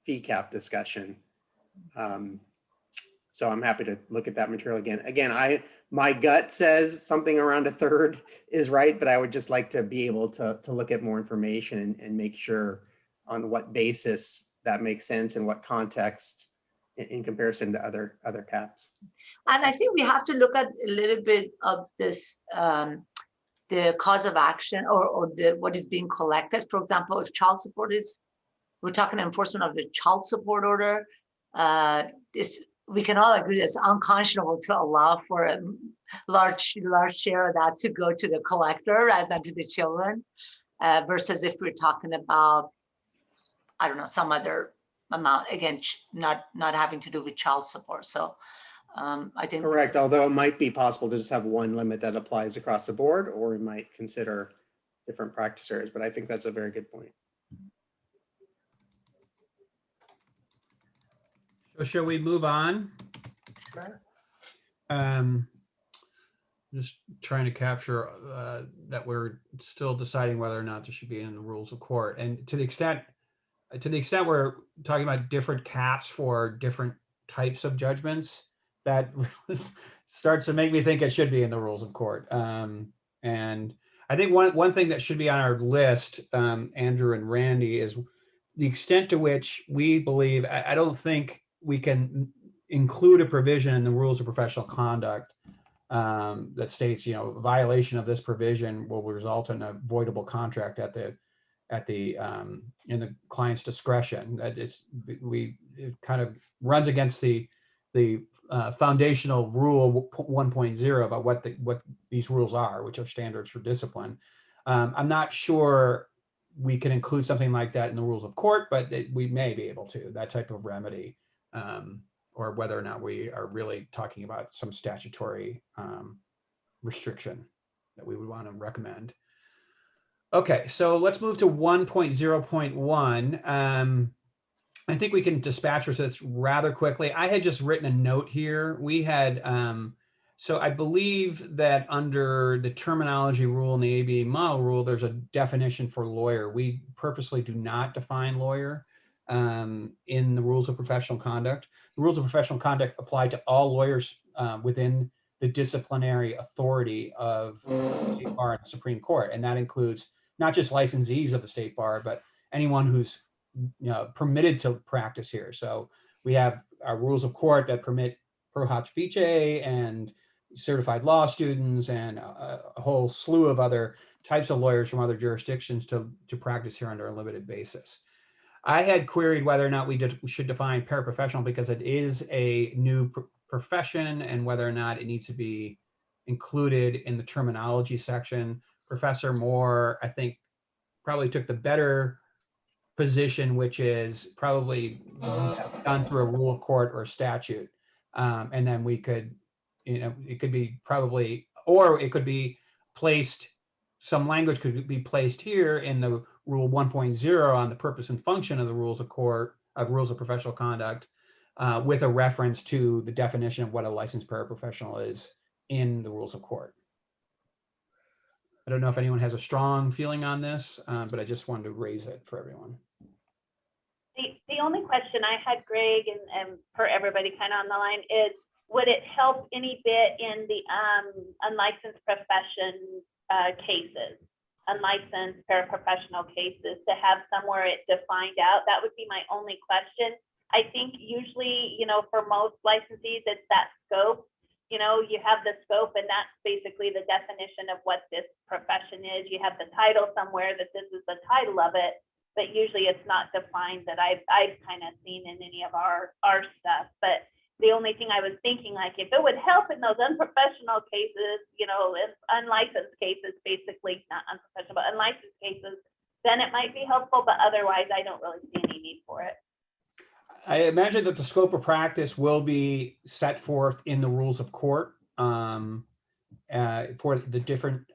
fee cap discussion. So I'm happy to look at that material again. Again, my gut says something around a third is right, but I would just like to be able to look at more information and make sure on what basis that makes sense and what context in comparison to other caps. And I think we have to look at a little bit of this, the cause of action or what is being collected. For example, if child support we're talking enforcement of the child support order. We can all agree that it's unconscionable to allow for a large share of that to go to the collector rather than to the children, versus if we're talking about, I don't know, some other amount, again, not having to do with child support. So I think correct, although it might be possible to just have one limit that applies across the board, or we might consider different practice areas, but I think that's a very good point. So shall we move on? Sure. Just trying to capture that we're still deciding whether or not this should be in the rules of court. And to the extent we're talking about different caps for different types of judgments, that starts to make me think it should be in the rules of court. And I think one thing that should be on our list, Andrew and Randy, is the extent to which we believe, I don't think we can include a provision in the rules of professional conduct that states, you know, violation of this provision will result in a voidable contract in the client's discretion. That it kind of runs against the foundational rule 1.0 about what these rules are, which are standards for discipline. I'm not sure we can include something like that in the rules of court, but we may be able to, that type of remedy, or whether or not we are really talking about some statutory restriction that we would want to recommend. Okay, so let's move to 1.0.1. I think we can dispatch this rather quickly. I had just written a note here. We had, so I believe that under the terminology rule and the ABA model rule, there's a definition for lawyer. We purposely do not define lawyer in the rules of professional conduct. The rules of professional conduct apply to all lawyers within the disciplinary authority of the State Bar and the Supreme Court. And that includes not just licensees of the State Bar, but anyone who's permitted to practice here. So we have our rules of court that permit pro hac vice and certified law students and a whole slew of other types of lawyers from other jurisdictions to practice here under a limited basis. I had queried whether or not we should define paraprofessional because it is a new profession and whether or not it needs to be included in the terminology section. Professor Moore, I think, probably took the better position, which is probably done through a rule of court or a statute. And then we could, it could be probably, or it could be placed, some language could be placed here in the rule 1.0 on the purpose and function of the rules of court, rules of professional conduct, with a reference to the definition of what a licensed paraprofessional is in the rules of court. I don't know if anyone has a strong feeling on this, but I just wanted to raise it for everyone. The only question I had, Greg, and for everybody kind of on the line is, would it help any bit in the unlicensed profession cases, unlicensed paraprofessional cases, to have somewhere it defined out? That would be my only question. I think usually, for most licensees, it's that scope. You have the scope, and that's basically the definition of what this profession is. You have the title somewhere that this is the title of it, but usually it's not defined that I've kind of seen in any of our stuff. But the only thing I was thinking, like, if it would help in those unprofessional cases, unlicensed cases, basically, not unprofessional, but unlicensed cases, then it might be helpful, but otherwise I don't really see any need for it. I imagine that the scope of practice will be set forth in the rules of court for the different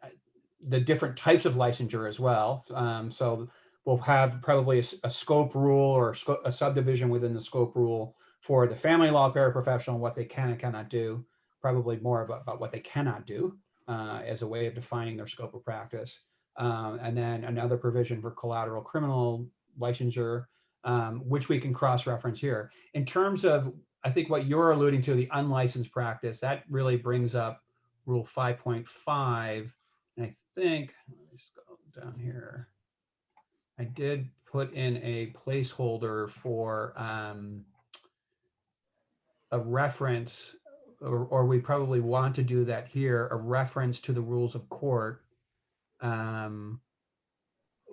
types of licensure as well. So we'll have probably a scope rule or a subdivision within the scope rule for the family law paraprofessional, what they can and cannot do, probably more about what they cannot do as a way of defining their scope of practice. And then another provision for collateral criminal licensure, which we can cross-reference here. In terms of, I think what you're alluding to, the unlicensed practice, that really brings up Rule 5.5. And I think, let me just go down here. I did put in a placeholder for a reference, or we probably want to do that here, a reference to the rules of court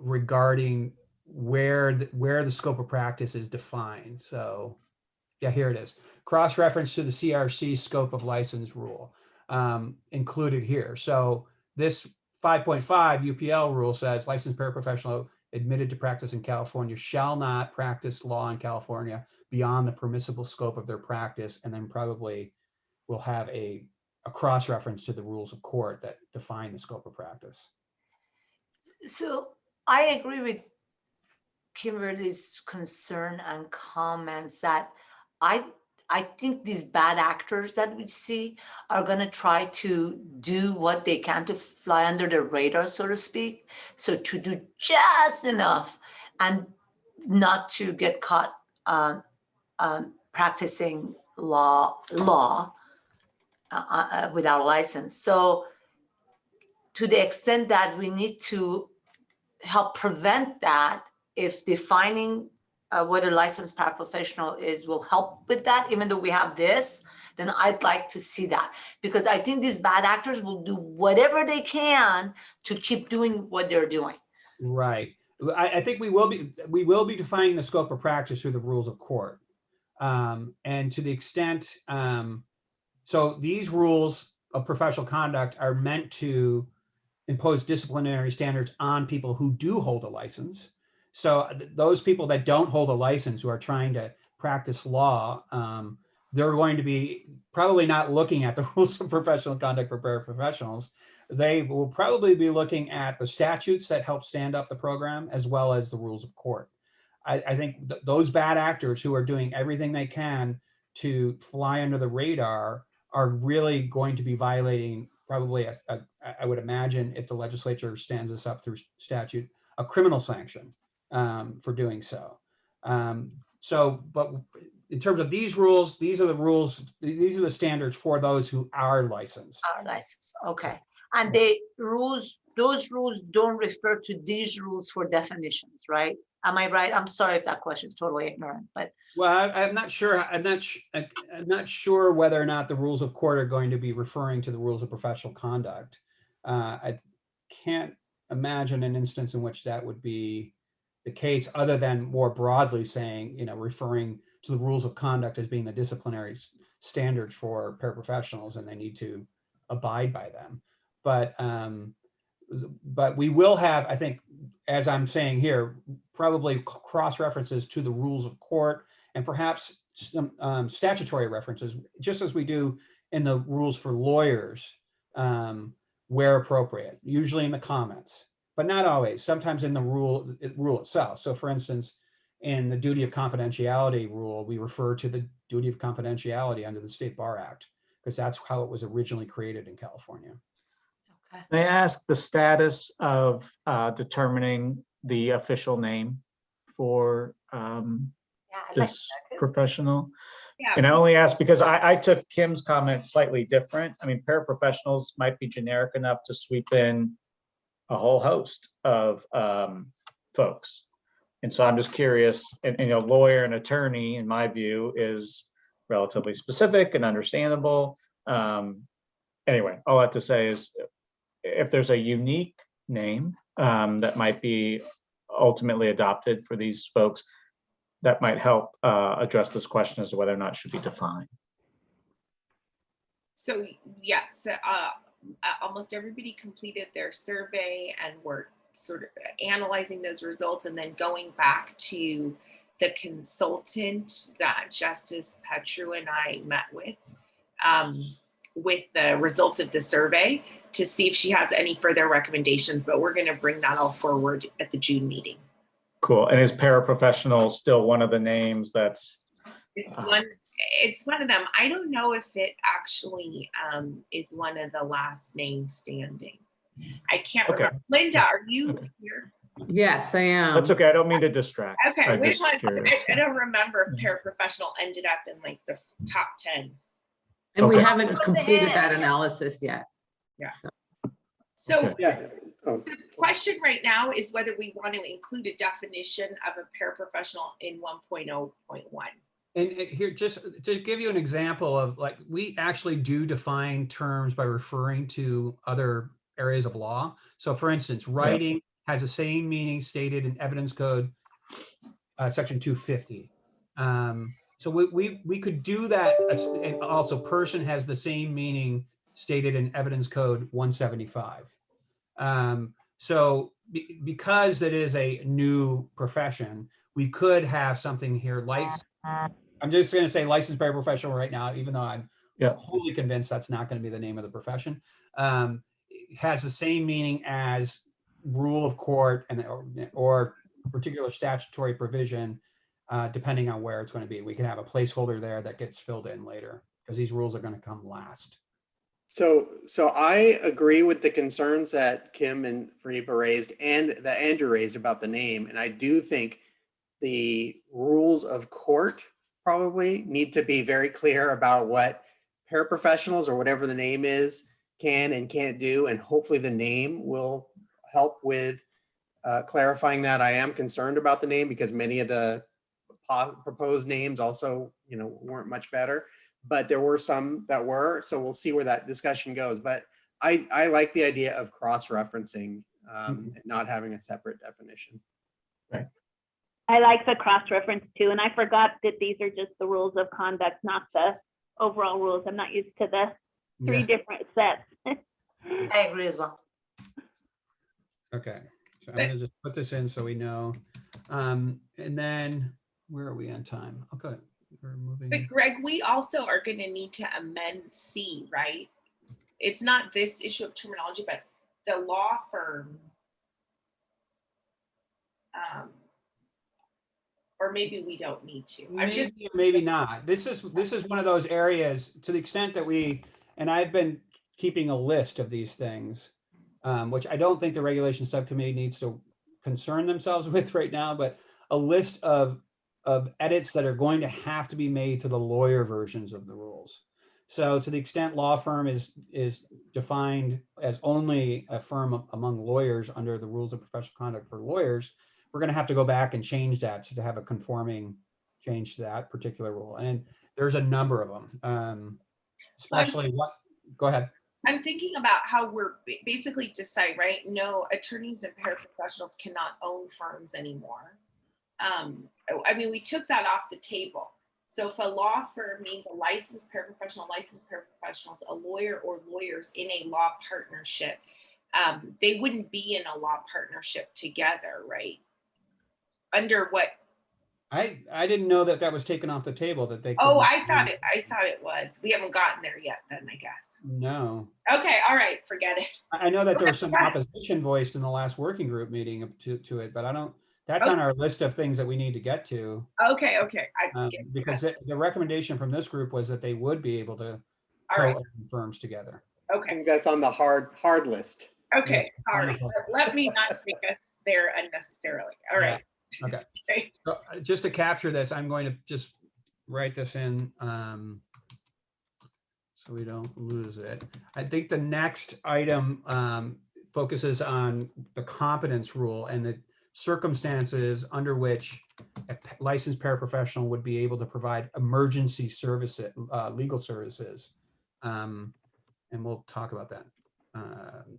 regarding where the scope of practice is defined. So yeah, here it is. Cross-reference to the CRC scope of license rule included here. So this 5.5 UPL rule says licensed paraprofessional admitted to practice in California shall not practice law in California beyond the permissible scope of their practice. And then probably we'll have a cross-reference to the rules of court that define the scope of practice. So I agree with Kimberly's concern and comments that I think these bad actors that we see are going to try to do what they can to fly under the radar, so to speak. So to do just enough and not to get caught practicing law without a license. So to the extent that we need to help prevent that, if defining what a licensed paraprofessional is will help with that, even though we have this, then I'd like to see that, because I think these bad actors will do whatever they can to keep doing what they're doing. Right. I think we will be defining the scope of practice through the rules of court. And to the extent, so these rules of professional conduct are meant to impose disciplinary standards on people who do hold a license. So those people that don't hold a license, who are trying to practice law, they're going to be probably not looking at the rules of professional conduct for paraprofessionals. They will probably be looking at the statutes that help stand up the program, as well as the rules of court. I think those bad actors who are doing everything they can to fly under the radar are really going to be violating probably, I would imagine, if the legislature stands this up through statute, a criminal sanction for doing so. But in terms of these rules, these are the rules, these are the standards for those who are licensed. Our license, okay. And the rules, those rules don't refer to these rules for definitions, right? Am I right? I'm sorry if that question is totally ignorant, but Well, I'm not sure. I'm not sure whether or not the rules of court are going to be referring to the rules of professional conduct. I can't imagine an instance in which that would be the case, other than more broadly saying, referring to the rules of conduct as being the disciplinary standards for paraprofessionals, and they need to abide by them. But we will have, I think, as I'm saying here, probably cross references to the rules of court, and perhaps some statutory references, just as we do in the rules for lawyers, where appropriate, usually in the comments, but not always, sometimes in the rule itself. So for instance, in the duty of confidentiality rule, we refer to the duty of confidentiality under the State Bar Act, because that's how it was originally created in California. okay. May I ask the status of determining the official name for Yeah, I'd like this that too. professional? Yeah. And I only ask because I took Kim's comment slightly different. I mean, paraprofessionals might be generic enough to sweep in a whole host of folks. And so I'm just curious, and lawyer and attorney, in my view, is relatively specific and understandable. Anyway, all I have to say is, if there's a unique name that might be ultimately adopted for these folks, that might help address this question as to whether or not it should be defined. So yes, almost everybody completed their survey, and we're sort of analyzing those results and then going back to the consultant that Justice Petru and I met with the results of the survey to see if she has any further recommendations, but we're going to bring that all forward at the June meeting. Cool. And is paraprofessional still one of the names that's? It's one of them. I don't know if it actually is one of the last names standing. I can't remember. Linda, are you here? Yes, I am. That's okay. I don't mean to distract. Okay, I'm which just one? curious. I don't remember if paraprofessional ended up in like the top 10. And we Okay. haven't What's completed ahead? that analysis yet. Yeah. So, So Okay. Yeah. Oh, the question right now is whether we want to include a definition of a paraprofessional in 1.0.1. And here, just to give you an example of, like, we actually do define terms by referring to other areas of law. So for instance, writing has the same meaning stated in Evidence Code, section 250. So we could do that. And also, person has the same meaning stated in Evidence Code 175. So because it is a new profession, we could have something here like, I'm just going to say licensed paraprofessional right now, even though I'm wholly convinced that's not going to be the name of the profession. It has the same meaning as rule of court or particular statutory provision, depending on where it's going to be. We can have a placeholder there that gets filled in later, because these rules are going to come last. So I agree with the concerns that Kim and Fariba raised and that Andrew raised about the name. And I do think the rules of court probably need to be very clear about what paraprofessionals, or whatever the name is, can and can't do. And hopefully the name will help with clarifying that. I am concerned about the name because many of the proposed names also, weren't much better, but there were some that were. So we'll see where that discussion goes. But I like the idea of cross-referencing and not having a separate definition. Right. I like the cross-reference too, and I forgot that these are just the rules of conduct, not the overall rules. I'm not used to the three different sets. I agree as well. Okay, so I'm gonna just put this in so we know. And then where are we on time? Okay, we're moving. But Greg, we also are going to need to amend C, right? It's not this issue of terminology, but the law firm. Or maybe we don't need to. Maybe not. This is one of those areas, to the extent that and I've been keeping a list of these things, which I don't think the regulation subcommittee needs to concern themselves with right now, but a list of of edits that are going to have to be made to the lawyer versions of the rules. So to the extent law firm is defined as only a firm among lawyers under the rules of professional conduct for lawyers, we're going to have to go back and change that to have a conforming change to that particular rule. And there's a number of them, especially go ahead. I'm thinking about how we're basically just saying, right? No, attorneys and paraprofessionals cannot own firms anymore. I mean, we took that off the table. So if a law firm means a licensed paraprofessionals, a lawyer or lawyers in a law partnership, they wouldn't be in a law partnership together, right? Under what? I didn't know that was taken off the table, that they could. Oh, I thought it was. We haven't gotten there yet then, I guess. No. Okay, all right, forget it. I know that there was some opposition voiced in the last working group meeting to it, but I don't, that's on our list of things that we need to get to. Okay. Because the recommendation from this group was that they would be able to co-own firms together. I Okay, think that's on the hard list. okay, Yeah, sorry. wonderful. Let me not take us there unnecessarily. All right. Okay. Okay. So just to capture this, I'm going to just write this in so we don't lose it. I think the next item focuses on the competence rule and the circumstances under which a licensed paraprofessional would be able to provide emergency services, legal services. And we'll talk about that.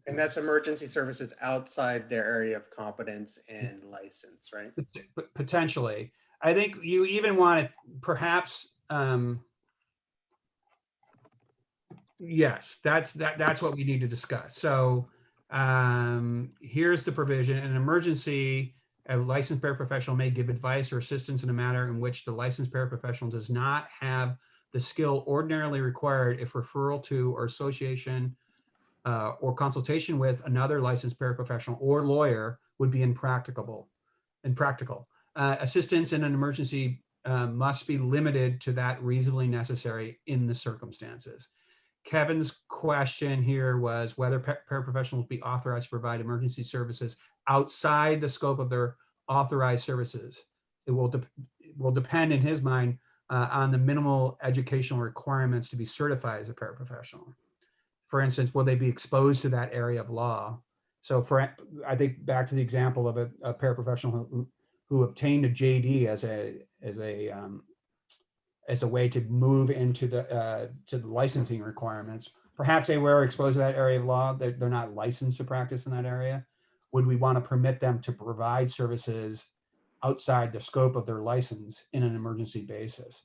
And that's emergency services outside their area of competence and license, right? Potentially. I think you even want to perhaps, yes, that's what we need to discuss. So here's the provision. In an emergency, a licensed paraprofessional may give advice or assistance in a matter in which the licensed paraprofessional does not have the skill ordinarily required if referral to or association or consultation with another licensed paraprofessional or lawyer would be impractical. Assistance in an emergency must be limited to that reasonably necessary in the circumstances. Kevin's question here was whether paraprofessionals be authorized to provide emergency services outside the scope of their authorized services. It will depend in his mind on the minimal educational requirements to be certified as a paraprofessional. For instance, will they be exposed to that area of law? So I think back to the example of a paraprofessional who obtained a JD as a way to move into the licensing requirements. Perhaps they were exposed to that area of law. They're not licensed to practice in that area. Would we want to permit them to provide services outside the scope of their license in an emergency basis?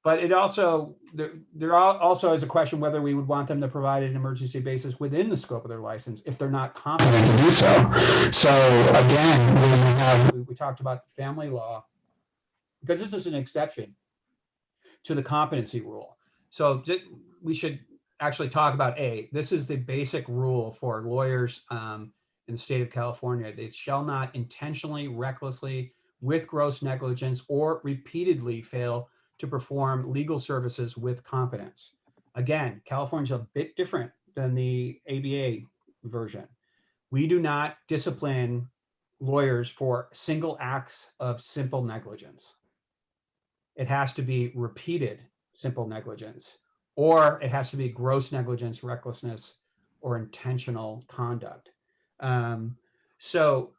But it also, there also is a question whether we would want them to provide an emergency basis within the scope of their license if they're not competent to do so. So again, we talked about family law, because this is an exception to the competency rule. So we should actually talk about this is the basic rule for lawyers in the state of California. They shall not intentionally, recklessly, with gross negligence, or repeatedly fail to perform legal services with competence. Again, California's a bit different than the ABA version. We do not discipline lawyers for single acts of simple negligence. It has to be repeated simple negligence, or it has to be gross negligence, recklessness, or intentional conduct. So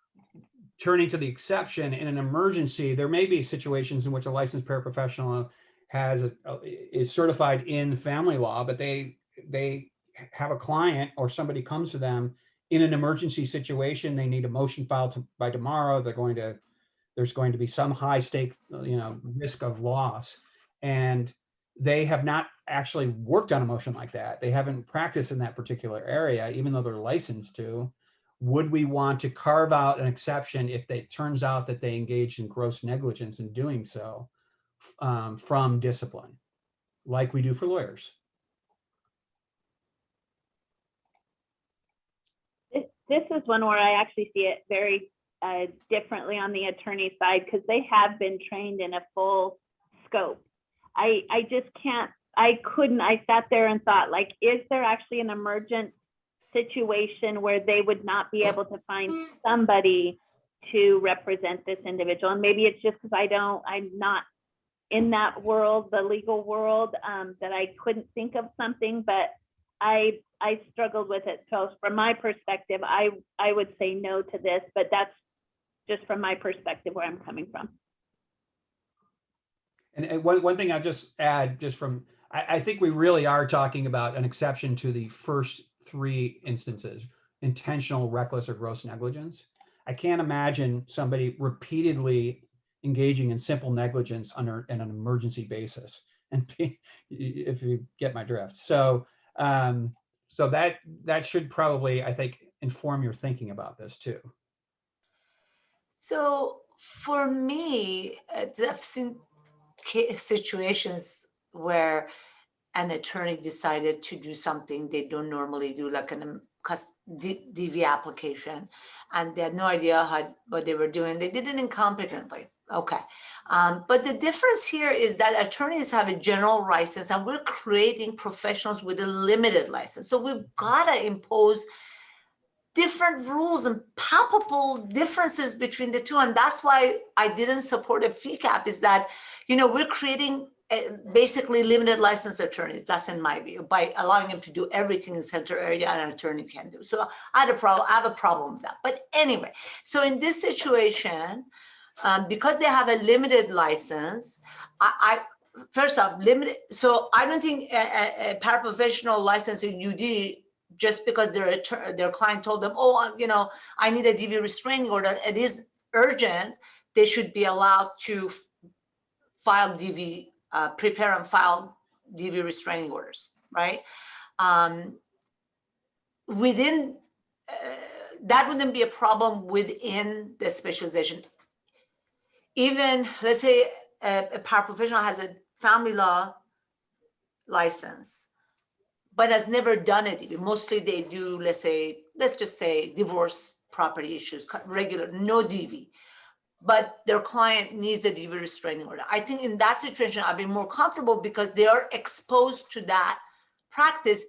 turning to the exception, in an emergency, there may be situations in which a licensed paraprofessional is certified in family law, but they have a client or somebody comes to them in an emergency situation. They need a motion filed by tomorrow. There's going to be some high stake, risk of loss, and they have not actually worked on a motion like that. They haven't practiced in that particular area, even though they're licensed to. Would we want to carve out an exception if it turns out that they engaged in gross negligence in doing so from discipline, like we do for lawyers? This is one where I actually see it very differently on the attorney side, because they have been trained in a full scope. I sat there and thought, like, is there actually an emergent situation where they would not be able to find somebody to represent this individual. And maybe it's just because I'm not in that world, the legal world, that I couldn't think of something, but I struggled with it. So from my perspective, I would say no to this, but that's just from my perspective where I'm coming from. And one thing I'll just add, just from, I think we really are talking about an exception to the first three instances, intentional, reckless, or gross negligence. I can't imagine somebody repeatedly engaging in simple negligence under an emergency basis, and if you get my drift. So, so that should probably, I think, inform your thinking about this too. So for me, I've seen situations where an attorney decided to do something they don't normally do, like an DV application, and they had no idea what they were doing. They did it incompetently. Okay. But the difference here is that attorneys have a general license and we're creating professionals with a limited license. So we've got to impose different rules and palpable differences between the two. And that's why I didn't support a fee cap, is that, we're creating basically limited license attorneys. That's in my view, by allowing them to do everything in center area an attorney can do. So I have a problem with that. But anyway, so in this situation, because they have a limited license, first off, limited. So I don't think a paraprofessional license in UD, just because their client told them, oh, I need a DV restraining order, it is urgent, they should be allowed to file DV, prepare and file DV restraining orders, right? Within, that wouldn't be a problem within the specialization. Even, let's say a paraprofessional has a family law license, but has never done a DV. Mostly they do, let's just say divorce, property issues, regular, no DV. But their client needs a DV restraining order. I think in that situation, I'd be more comfortable because they are exposed to that practice.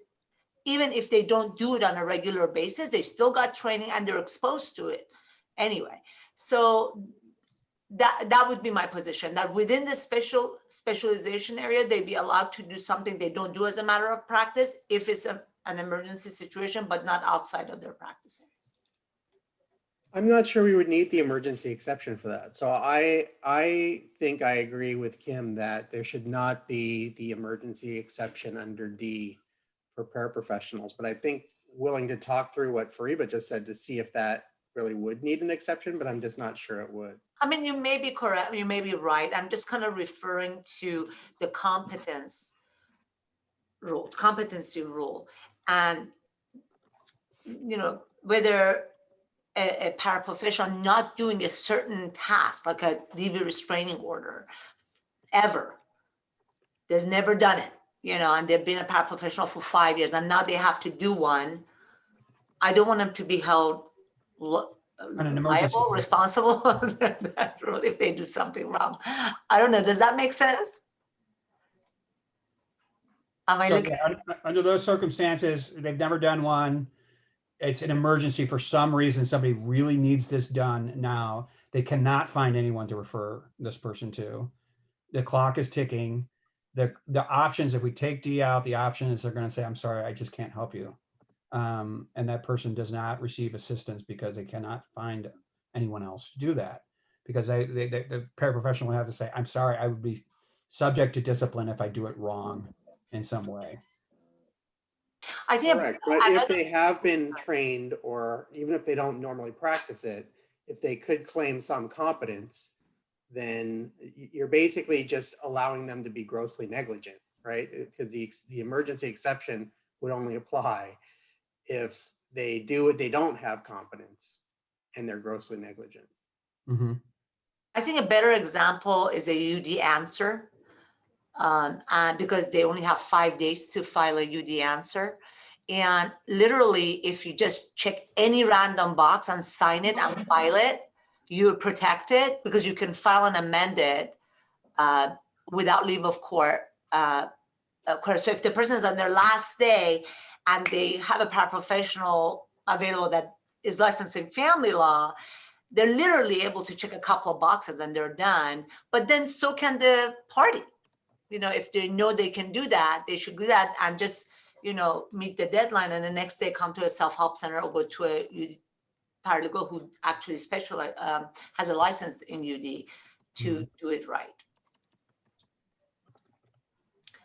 Even if they don't do it on a regular basis, they still got training and they're exposed to it anyway. So that would be my position, that within the specialization area, they'd be allowed to do something they don't do as a matter of practice if it's an emergency situation, but not outside of their practicing. I'm not sure we would need the emergency exception for that. So I think I agree with Kim that there should not be the emergency exception under D for paraprofessionals. But I think willing to talk through what Fariba just said to see if that really would need an exception, but I'm just not sure it would. I mean, you may be correct, you may be right. I'm just kind of referring to the competency rule. And, whether a paraprofessional not doing a certain task, like a DV restraining order, ever, there's never done it, and they've been a paraprofessional for 5 years and now they have to do one. I don't want them to be held liable, responsible if they do something wrong. I don't know. Does that make sense? Under those circumstances, they've never done one. It's an emergency for some reason. Somebody really needs this done now. They cannot find anyone to refer this person to. The clock is ticking. The options, if we take D out, the option is they're going to say, I'm sorry, I just can't help you. And that person does not receive assistance because they cannot find anyone else to do that. Because the paraprofessional would have to say, I'm sorry, I would be subject to discipline if I do it wrong in some way. I think, correct. But if they have been trained, or even if they don't normally practice it, if they could claim some competence, then you're basically just allowing them to be grossly negligent, right? Because the emergency exception would only apply if they do it, they don't have competence and they're grossly negligent. Mm-hmm. I think a better example is a UD answer, because they only have 5 days to file a UD answer. And literally, if you just check any random box and sign it and file it, you're protected because you can file and amend it without leave of court. So if the person is on their last day and they have a paraprofessional available that is licensed in family law, they're literally able to check a couple of boxes and they're done, but then so can the party. You know, if they know they can do that, they should do that and just, you know, meet the deadline and the next day come to a self-help center or go to a paralegal who actually has a license in UD to do it right.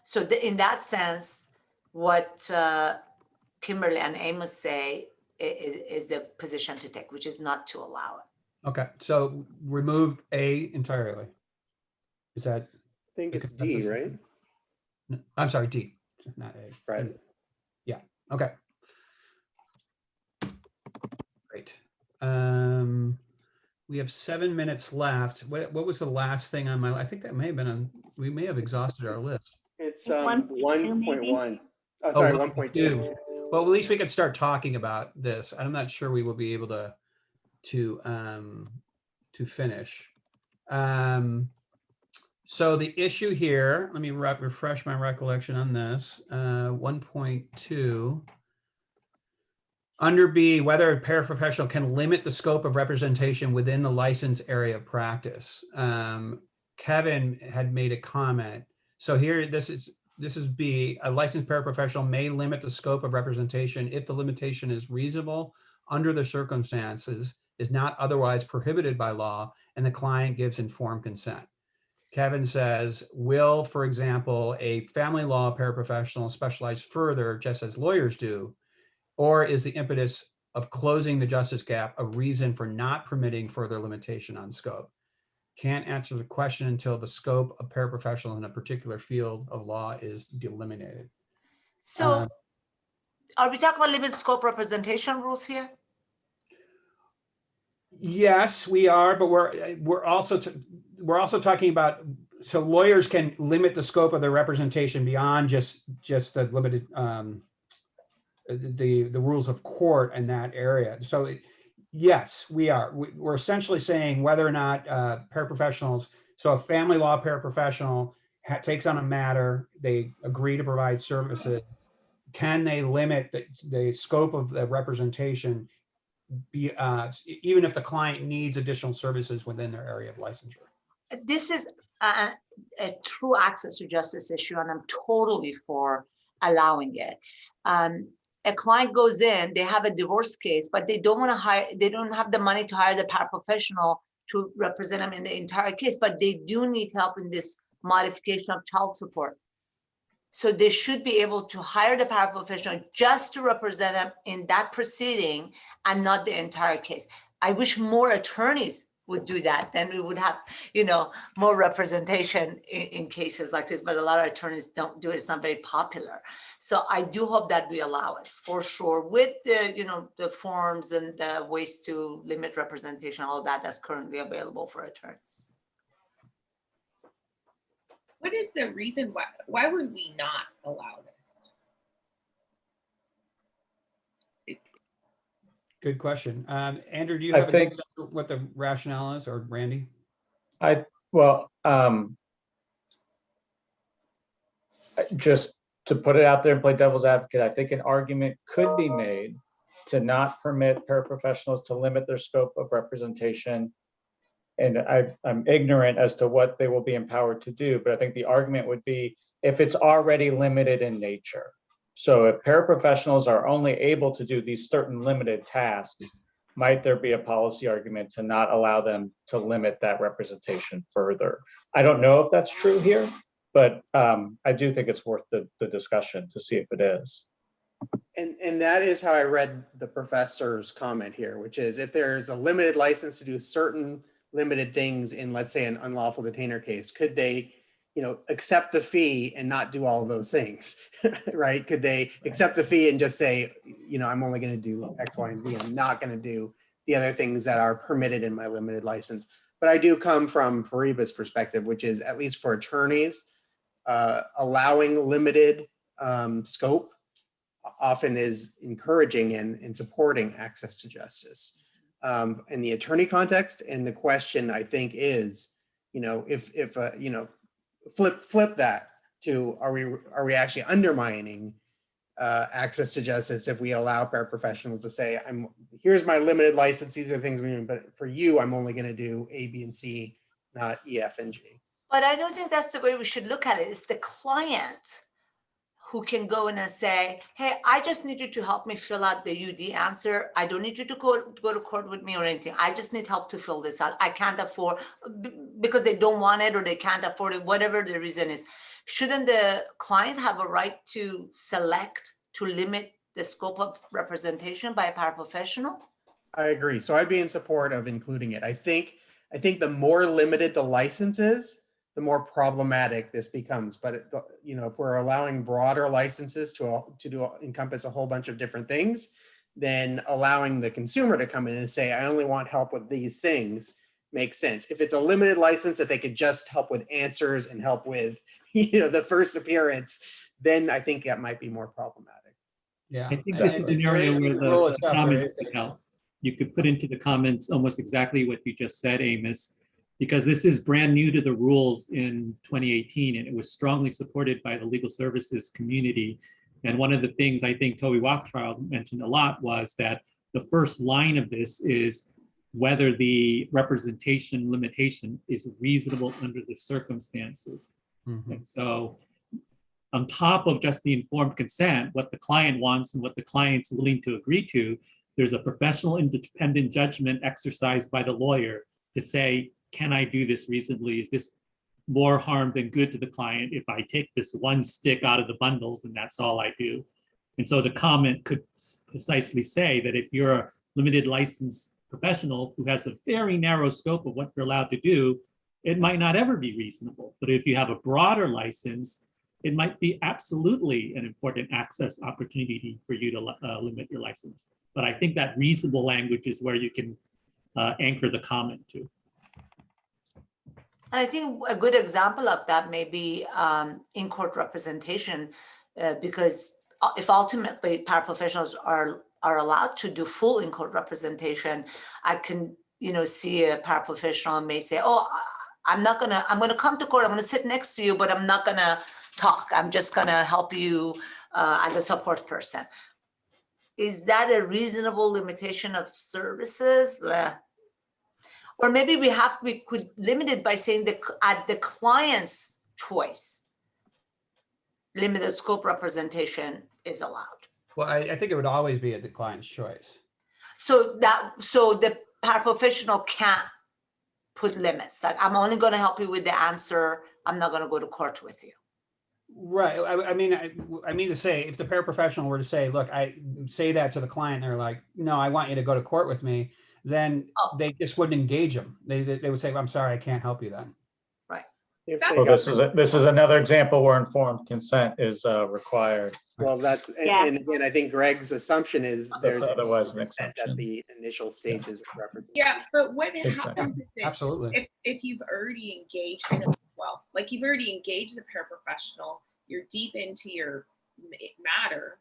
So in that sense, what Kimberly and Amos say is the position to take, which is not to allow it. Okay, so remove A entirely. Is that? I think it's D, right? No, I'm sorry, D, not A. Right. Yeah, okay. Great. We have 7 minutes left. What was the last thing on my, I think that may have been on, we may have exhausted our list. It's 1.2 maybe? 1.1. Oh, sorry, 1.2. 1.2. Well, at least we could start talking about this. I'm not sure we will be able to finish. So the issue here, let me refresh my recollection on this. 1.2. Under B, whether a paraprofessional can limit the scope of representation within the license area of practice. Kevin had made a comment. So here, this is B, a licensed paraprofessional may limit the scope of representation if the limitation is reasonable under the circumstances, is not otherwise prohibited by law, and the client gives informed consent. Kevin says, will, for example, a family law paraprofessional specialize further, just as lawyers do, or is the impetus of closing the justice gap a reason for not permitting further limitation on scope? Can't answer the question until the scope of paraprofessional in a particular field of law is delimited. So are we talking about limited scope representation rules here? Yes, we are, but we're also talking about, so lawyers can limit the scope of their representation beyond just the limited the rules of court in that area. So yes, we are. We're essentially saying whether or not paraprofessionals, so a family law paraprofessional takes on a matter, they agree to provide services, can they limit the scope of the representation even if the client needs additional services within their area of licensure? This is a true access to justice issue, and I'm totally for allowing it. A client goes in, they have a divorce case, but they don't want to hire, they don't have the money to hire the paraprofessional to represent them in the entire case, but they do need help in this modification of child support. So they should be able to hire the paraprofessional just to represent them in that proceeding and not the entire case. I wish more attorneys would do that. Then we would have, you know, more representation in cases like this, but a lot of attorneys don't do it. It's not very popular. So I do hope that we allow it for sure with the, you know, the forms and the ways to limit representation, all that that's currently available for attorneys. What is the reason why would we not allow this? Good question. Andrew, do you I have think what the rationale is, or Randy? Just to put it out there and play devil's advocate, I think an argument could be made to not permit paraprofessionals to limit their scope of representation. And I'm ignorant as to what they will be empowered to do, but I think the argument would be if it's already limited in nature. So if paraprofessionals are only able to do these certain limited tasks, might there be a policy argument to not allow them to limit that representation further? I don't know if that's true here, but I do think it's worth the discussion to see if it is. And that is how I read the professor's comment here, which is if there's a limited license to do certain limited things in, let's say, an unlawful detainer case, could they, you know, accept the fee and not do all of those things, right? Could they accept the fee and just say, you know, I'm only going to do X, Y, and Z. I'm not going to do the other things that are permitted in my limited license. But I do come from Fariba's perspective, which is at least for attorneys, allowing limited scope often is encouraging and supporting access to justice. In the attorney context, and the question I think is, you know, if you know, flip that to are we actually undermining access to justice if we allow paraprofessionals to say, here's my limited license, these are the things we're doing, but for you, I'm only going to do A, B, and C, not E, F, and G. But I don't think that's the way we should look at it. It's the client who can go in and say, hey, I just need you to help me fill out the UD answer. I don't need you to go to court with me or anything. I just need help to fill this out. I can't afford, because they don't want it or they can't afford it, whatever the reason is. Shouldn't the client have a right to select, to limit the scope of representation by a paraprofessional? I agree. So I'd be in support of including it. I think the more limited the license is, the more problematic this becomes. But if we're allowing broader licenses to encompass a whole bunch of different things, then allowing the consumer to come in and say, I only want help with these things makes sense. If it's a limited license that they could just help with answers and help with, the first appearance, then I think that might be more problematic. Yeah. I think this is an area where the comments could help. You could put into the comments almost exactly what you just said, Amos, because this is brand new to the rules in 2018, and it was strongly supported by the legal services community. And one of the things I think Toby Wachtrild mentioned a lot was that the first line of this is whether the representation limitation is reasonable under the circumstances. Mm-hmm. And so on top of just the informed consent, what the client wants and what the client's willing to agree to, there's a professional independent judgment exercised by the lawyer to say, can I do this reasonably? Is this more harm than good to the client if I take this one stick out of the bundles and that's all I do? And so the comment could precisely say that if you're a limited license professional who has a very narrow scope of what you're allowed to do, it might not ever be reasonable. But if you have a broader license, it might be absolutely an important access opportunity for you to limit your license. But I think that reasonable language is where you can anchor the comment to. I think a good example of that may be in-court representation, because if ultimately paraprofessionals are allowed to do full in-court representation, I can see a paraprofessional may say, oh, I'm gonna come to court, I'm gonna sit next to you, but I'm not gonna talk. I'm just gonna help you as a support person. Is that a reasonable limitation of services? Or maybe we could limit it by saying that at the client's choice, limited scope representation is allowed. Well, I think it would always be at the client's choice. So the paraprofessional can't put limits. Like, I'm only going to help you with the answer. I'm not going to go to court with you. Right. I mean to say, if the paraprofessional were to say, look, I say that to the client, they're like, no, I want you to go to court with me, then they just wouldn't engage them. They would say, well, I'm sorry, I can't help you then. Right. Well, this is another example where informed consent is required. Well, and again, I think Greg's assumption is there's otherwise an exception at the initial stages of representation. Yeah, but what happens if Absolutely. If you've already engaged, I know as well, like you've already engaged the paraprofessional, you're deep into your matter,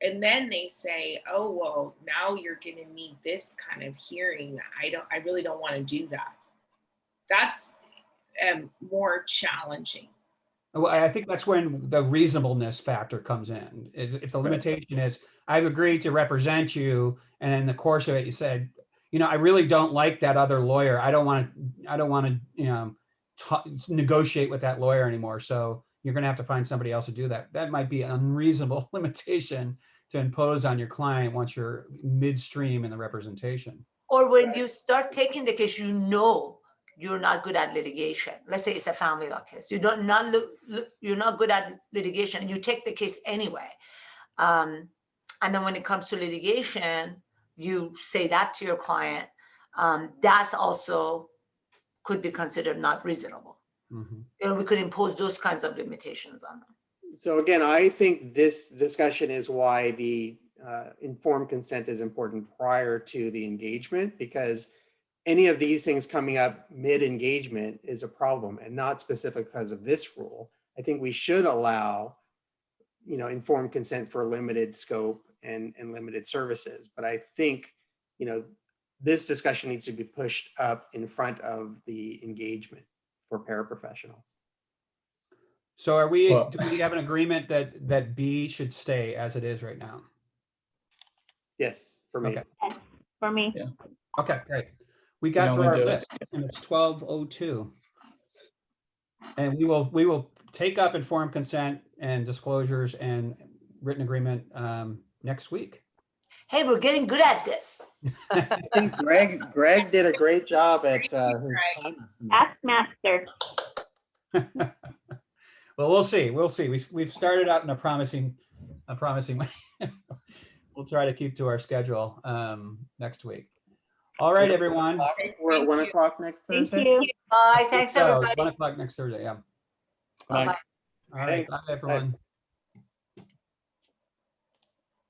and then they say, oh, well, now you're going to need this kind of hearing. I really don't want to do that. That's more challenging. Well, I think that's when the reasonableness factor comes in. If the limitation is, I've agreed to represent you, and in the course of it, you said, I really don't like that other lawyer. I don't want to, negotiate with that lawyer anymore. So you're going to have to find somebody else to do that. That might be an unreasonable limitation to impose on your client once you're midstream in the representation. Or when you start taking the case, you're not good at litigation. Let's say it's a family law case. You're not good at litigation. You take the case anyway. And then when it comes to litigation, you say that to your client. That's also could be considered not reasonable. Mm-hmm. We could impose those kinds of limitations on them. So again, I think this discussion is why the informed consent is important prior to the engagement, because any of these things coming up mid-engagement is a problem, and not specific because of this rule. I think we should allow, informed consent for limited scope and limited services. But I think, this discussion needs to be pushed up in front of the engagement for paraprofessionals. So are we, Well- do we have an agreement that B should stay as it is right now? Yes, for me. Okay. For me. Yeah. Okay, great. We got can through only our do it. list and it's 12:02. And we will take up informed consent and disclosures and written agreement next week. Hey, we're getting good at this. I think Greg did a great job at his time estimate. Ask master. Well, we'll see. We'll see. We've started out in a promising way. We'll try to keep to our schedule next week. All right, everyone. We're at 1 o'clock next Thank Thursday. you. Bye, thanks, So, everybody. 1 o'clock next Thursday, yeah. Bye-bye. All right, bye, everyone.